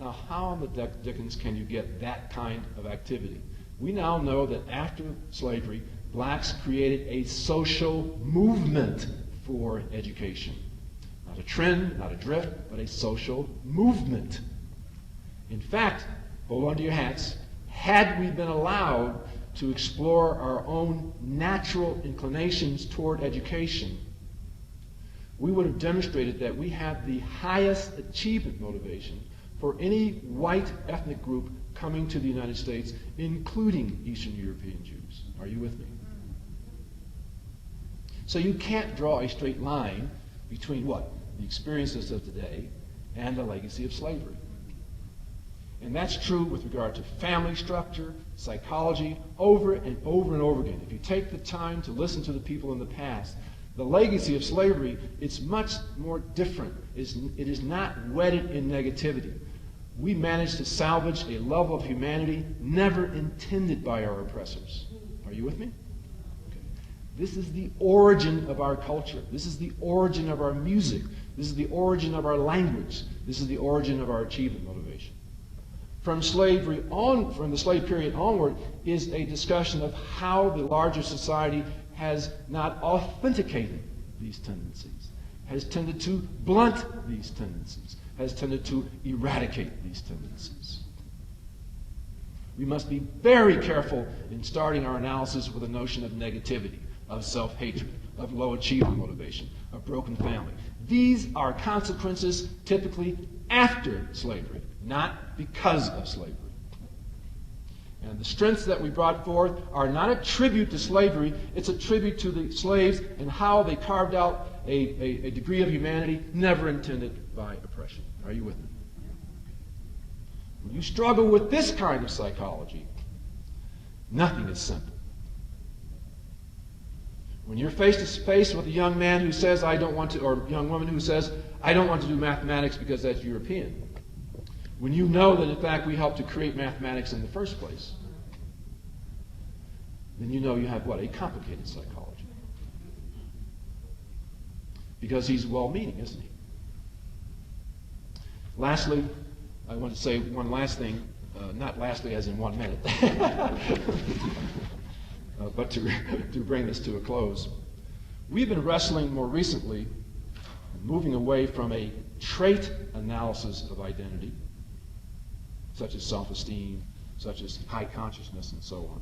Now, how in the dickens can you get that kind of activity? We now know that after slavery, blacks created a social movement for education. Not a trend, not a drift, but a social movement. In fact, hold on to your hats, had we been allowed to explore our own natural inclinations toward education, we would have demonstrated that we have the highest achievement motivation for any white ethnic group coming to the United States, including Eastern European Jews. Are you with me? So you can't draw a straight line between what? The experiences of today and the legacy of slavery. And that's true with regard to family structure, psychology, over and over and over again. If you take the time to listen to the people in the past, the legacy of slavery, it's much more different. It is not wedded in negativity. We managed to salvage a level of humanity never intended by our oppressors. Are you with me? Okay. This is the origin of our culture. This is the origin of our music. This is the origin of our language. This is the origin of our achievement motivation. From slavery on, from the slave period onward, is a discussion of how the larger society has not authenticated these tendencies, has tended to blunt these tendencies, has tended to eradicate these tendencies. We must be very careful in starting our analysis with a notion of negativity, of self-hatred, of low achievement motivation, of broken family. These are consequences typically after slavery, not because of slavery. And the strengths that we brought forth are not a tribute to slavery, it's a tribute to the slaves and how they carved out a degree of humanity never intended by oppression. Are you with me? When you struggle with this kind of psychology, nothing is simple. When you're face to face with a young man who says, I don't want to, or a young woman who says, I don't want to do mathematics because that's European, when you know that in fact we helped to create mathematics in the first place, then you know you have what? A complicated psychology. Because he's well-meaning, isn't he? Lastly, I want to say one last thing, not lastly as in 1 minute, but to bring this to a close. We've been wrestling more recently, moving away from a trait analysis of identity, such as self-esteem, such as high consciousness, and so on,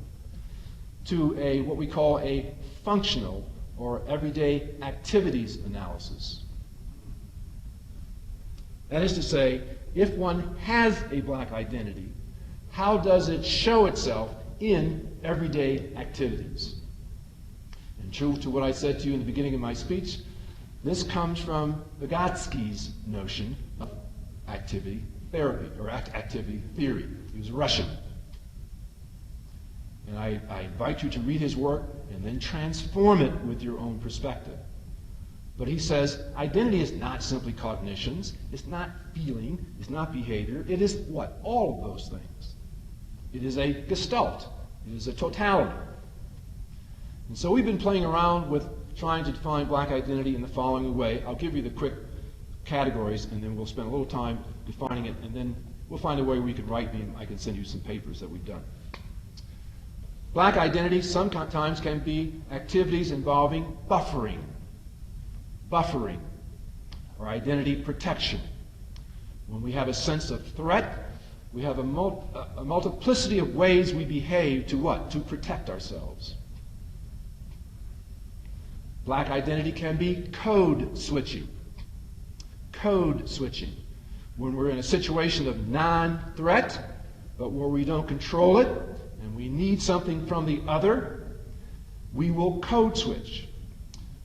to a what we call a functional or everyday activities analysis. That is to say, if one has a black identity, how does it show itself in everyday activities? And true to what I said to you in the beginning of my speech, this comes from Vygotsky's notion of activity therapy, or activity theory. He was Russian. And I invite you to read his work and then transform it with your own perspective. But he says identity is not simply cognitions, it's not feeling, it's not behavior, it is what? All of those things. It is a gestalt, it is a totality. And so we've been playing around with trying to define black identity in the following way. I'll give you the quick categories and then we'll spend a little time defining it, and then we'll find a way we can write me and I can send you some papers that we've done. Black identity sometimes can be activities involving buffering, or identity protection. When we have a sense of threat, we have a multiplicity of ways we behave to what? To protect ourselves. Black identity can be code switching. Code switching. When we're in a situation of non-threat, but where we don't control it, and we need something from the other, we will code switch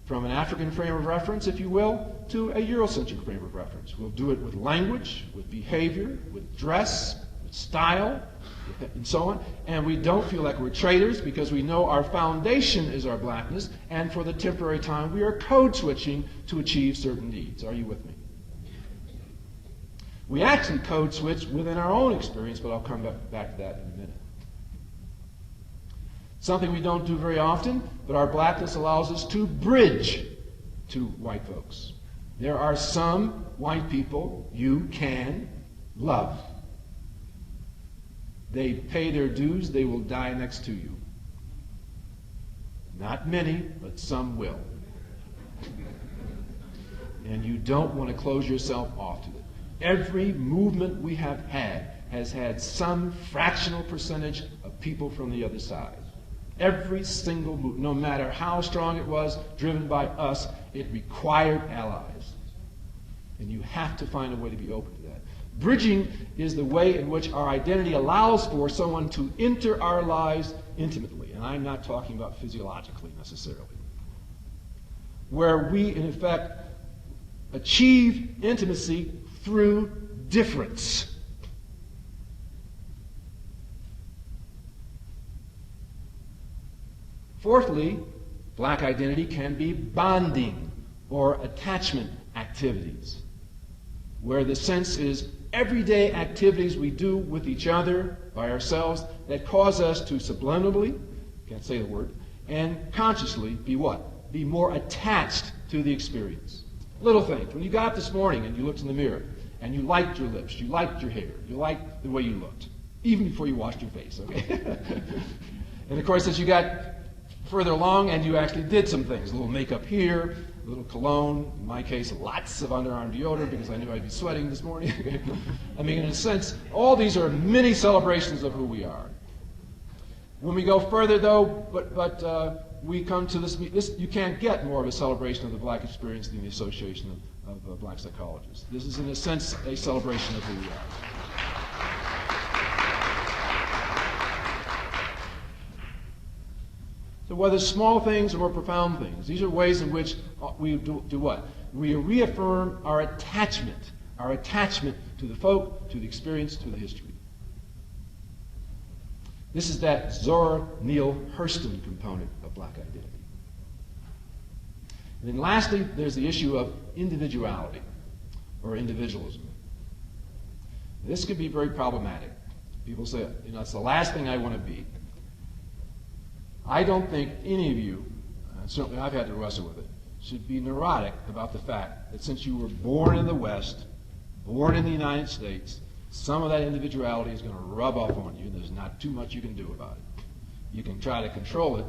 from an African frame of reference, if you will, to a Eurocentric frame of reference. We'll do it with language, with behavior, with dress, with style, and so on. And we don't feel like we're traitors because we know our foundation is our blackness, and for the temporary time we are code switching to achieve certain needs. Are you with me? We actually code switch within our own experience, but I'll come back to that in a minute. Something we don't do very often, but our blackness allows us to bridge to white folks. There are some white people you can love. They pay their dues, they will die next to you. Not many, but some will. And you don't want to close yourself off to it. Every movement we have had has had some fractional percentage of people from the other side. Every single move, no matter how strong it was, driven by us, it required allies. And you have to find a way to be open to that. Bridging is the way in which our identity allows for someone to enter our lives intimately. And I'm not talking about physiologically necessarily. Where we, in effect, achieve intimacy through difference. Fourthly, black identity can be bonding or attachment activities, where the sense is everyday activities we do with each other, by ourselves, that cause us to subliminally, can't say the word, and consciously be what? Be more attached to the experience. Little things. When you got up this morning and you looked in the mirror and you liked your lips, you liked your hair, you liked the way you looked, even before you washed your face, okay? And of course, as you got further along and you actually did some things, a little makeup here, a little cologne, in my case, lots of underarm deodorant because I knew I'd be sweating this morning. I mean, in a sense, all these are mini celebrations of who we are. When we go further, though, we come to this, you can't get more of a celebration of the black experience than the Association of Black Psychologists. This is, in a sense, a celebration of who we are. So whether small things or more profound things, these are ways in which we do what? We reaffirm our attachment to the folk, to the experience, to the history. This is that Zora Neale Hurston component of black identity. And then lastly, there's the issue of individuality or individualism. This can be very problematic. People say, it's the last thing I want to be. I don't think any of you, certainly I've had to wrestle with it, should be neurotic about the fact that since you were born in the West, born in the United States, some of that individuality is going to rub off on you, and there's not too much you can do about it. You can try to control it,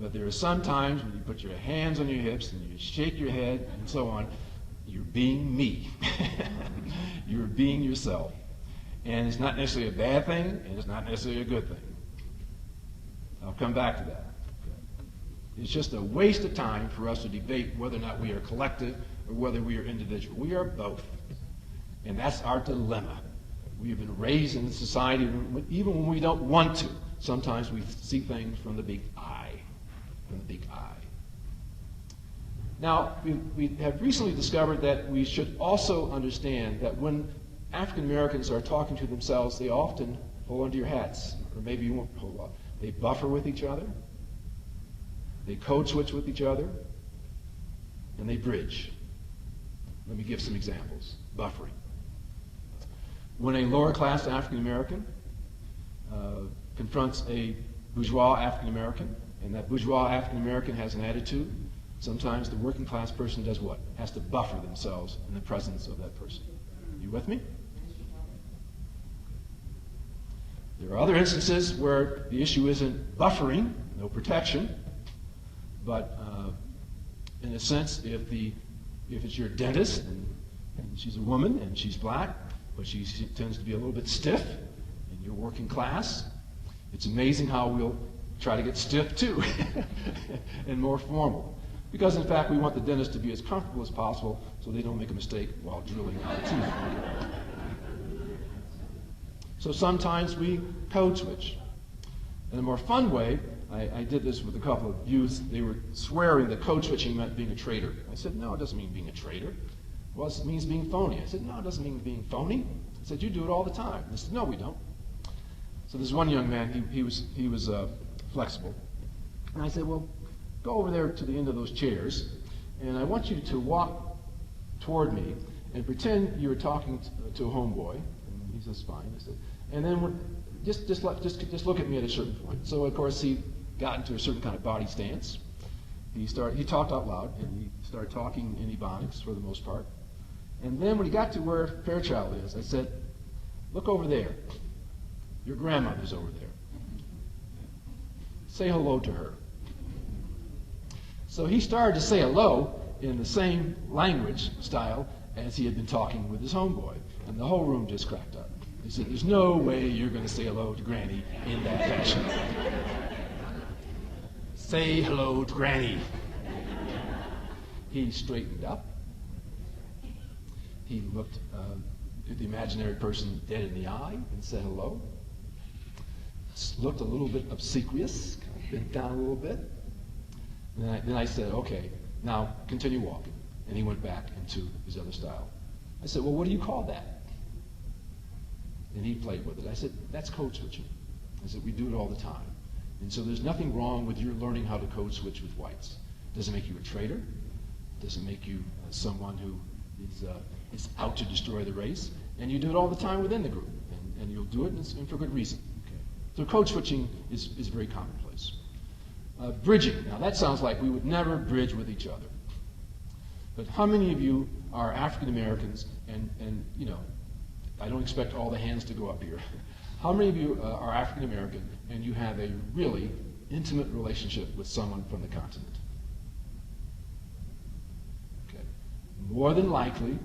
but there are some times when you put your hands on your hips and you shake your head and so on, you're being me. You're being yourself. And it's not necessarily a bad thing, and it's not necessarily a good thing. I'll come back to that. It's just a waste of time for us to debate whether or not we are collective or whether we are individual. We are both. And that's our dilemma. We have been raised in a society, even when we don't want to. Sometimes we see things from the big I. From the big I. Now, we have recently discovered that we should also understand that when African Americans are talking to themselves, they often hold onto your hats, or maybe you won't hold on. They buffer with each other, they code switch with each other, and they bridge. Let me give some examples. Buffering. When a lower class African American confronts a bourgeois African American, and that bourgeois African American has an attitude, sometimes the working class person does what? Has to buffer themselves in the presence of that person. You with me? There are other instances where the issue isn't buffering, no protection, but in a sense, if it's your dentist, and she's a woman and she's black, but she tends to be a little bit stiff, and you're working class, it's amazing how we'll try to get stiff too, and more formal. Because in fact, we want the dentist to be as comfortable as possible so they don't make a mistake while drilling our teeth. So sometimes we code switch. In a more fun way, I did this with a couple of youths. They were swearing that code switching meant being a traitor. I said, no, it doesn't mean being a traitor. Well, it means being phony. I said, no, it doesn't mean being phony. I said, you do it all the time. They said, no, we don't. So this one young man, he was flexible. And I said, well, go over there to the end of those chairs, and I want you to walk toward me and pretend you were talking to a homeboy. And he says, fine. I said, and then just look at me at a certain point. So of course he got into a certain kind of body stance. He talked out loud, and he started talking in Ebonics for the most part. And then when he got to where Fairchild is, I said, look over there. Your grandmother's over there. Say hello to her. So he started to say hello in the same language style as he had been talking with his homeboy. And the whole room just cracked up. He said, there's no way you're going to say hello to Granny in that fashion. Say hello to Granny. He straightened up. He looked at the imaginary person dead in the eye and said hello. Looked a little bit obsequious, bent down a little bit. Then I said, okay, now continue walking. And he went back into his other style. I said, well, what do you call that? And he played with it. I said, that's code switching. I said, we do it all the time. And so there's nothing wrong with your learning how to code switch with whites. It doesn't make you a traitor. It doesn't make you someone who is out to destroy the race. And you do it all the time within the group. And you'll do it and for good reason. Okay. So code switching is very commonplace. Bridging. Now that sounds like we would never bridge with each other. But how many of you are African Americans, and you know, I don't expect all the hands to go up here. How many of you are African American and you have a really intimate relationship with someone from the continent? Okay. More than likely,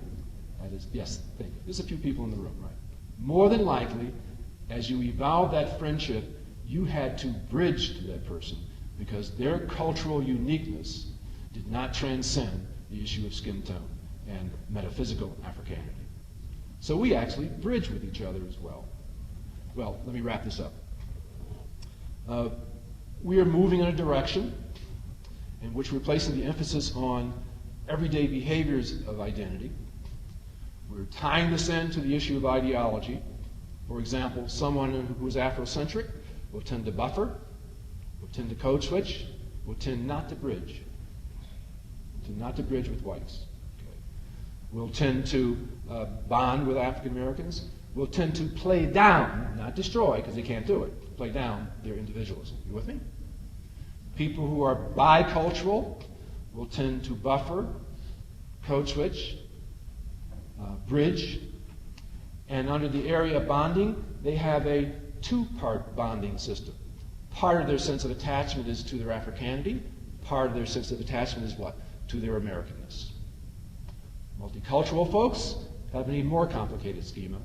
that is, yes, thank you. There's a few people in the room, right? More than likely, as you evolve that friendship, you had to bridge to that person because their cultural uniqueness did not transcend the issue of skin tone and metaphysical Africanity. So we actually bridge with each other as well. Well, let me wrap this up. We are moving in a direction in which we're placing the emphasis on everyday behaviors of identity. We're tying this in to the issue of ideology. For example, someone who is Afrocentric will tend to buffer, will tend to code switch, will tend not to bridge. Not to bridge with whites. Okay. Will tend to bond with African Americans. Will tend to play down, not destroy, because they can't do it, play down their individualism. You with me? People who are bicultural will tend to buffer, code switch, bridge, and under the area of bonding, they have a two-part bonding system. Part of their sense of attachment is to their Africanity. Part of their sense of attachment is what? To their Americanness. Multicultural folks have an even more complicated schema,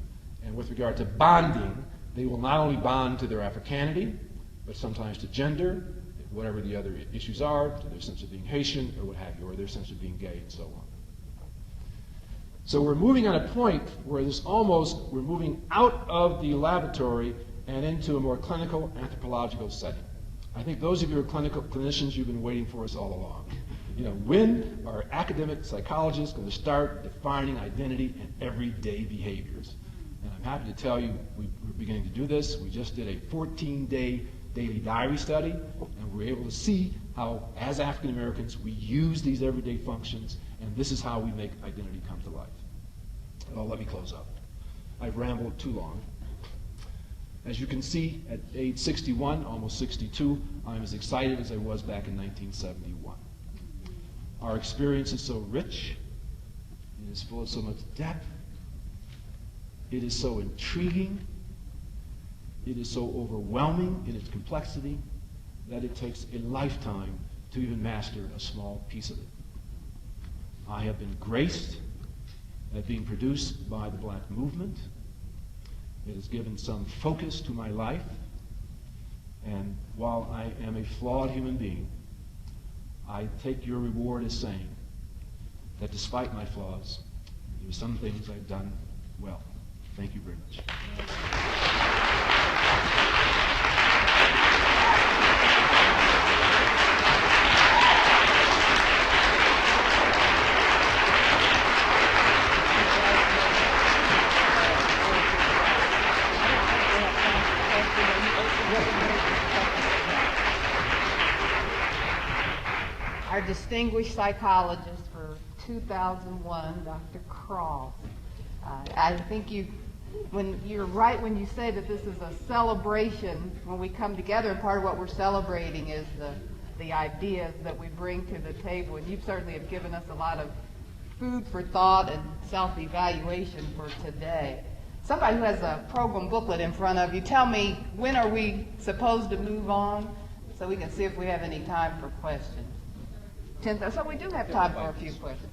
and with regard to bonding, they will not only bond to their Africanity, but sometimes to gender, whatever the other issues are, to their sense of being Haitian or what have you, or their sense of being gay and so on. So we're moving on a point where we're moving out of the laboratory and into a more clinical anthropological setting. I think those of you who are clinical clinicians, you've been waiting for us all along. You know, when are academic psychologists going to start defining identity and everyday behaviors? And I'm happy to tell you we're beginning to do this. We just did a 14-day daily diary study, and we're able to see how, as African Americans, we use these everyday functions, and this is how we make identity come to life. Well, let me close up. I've rambled too long. As you can see, at age 61, almost 62, I'm as excited as I was back in 1971. Our experience is so rich, it is full of so much depth, it is so intriguing, it is so overwhelming in its complexity that it takes a lifetime to even master a small piece of it. I have been graced at being produced by the Black movement. It has given some focus to my life, and while I am a flawed human being, I take your reward as saying that despite my flaws, there are some things I've done well. Thank you very much. Our distinguished psychologist for 2001, Dr. Cross. I think you're right when you say that this is a celebration when we come together, and part of what we're celebrating is the ideas that we bring to the table, and you certainly have given us a lot of food for thought and self-evaluation for today. Somebody who has a program booklet in front of you, tell me, when are we supposed to move on so we can see if we have any time for questions? So we do have time for a few questions.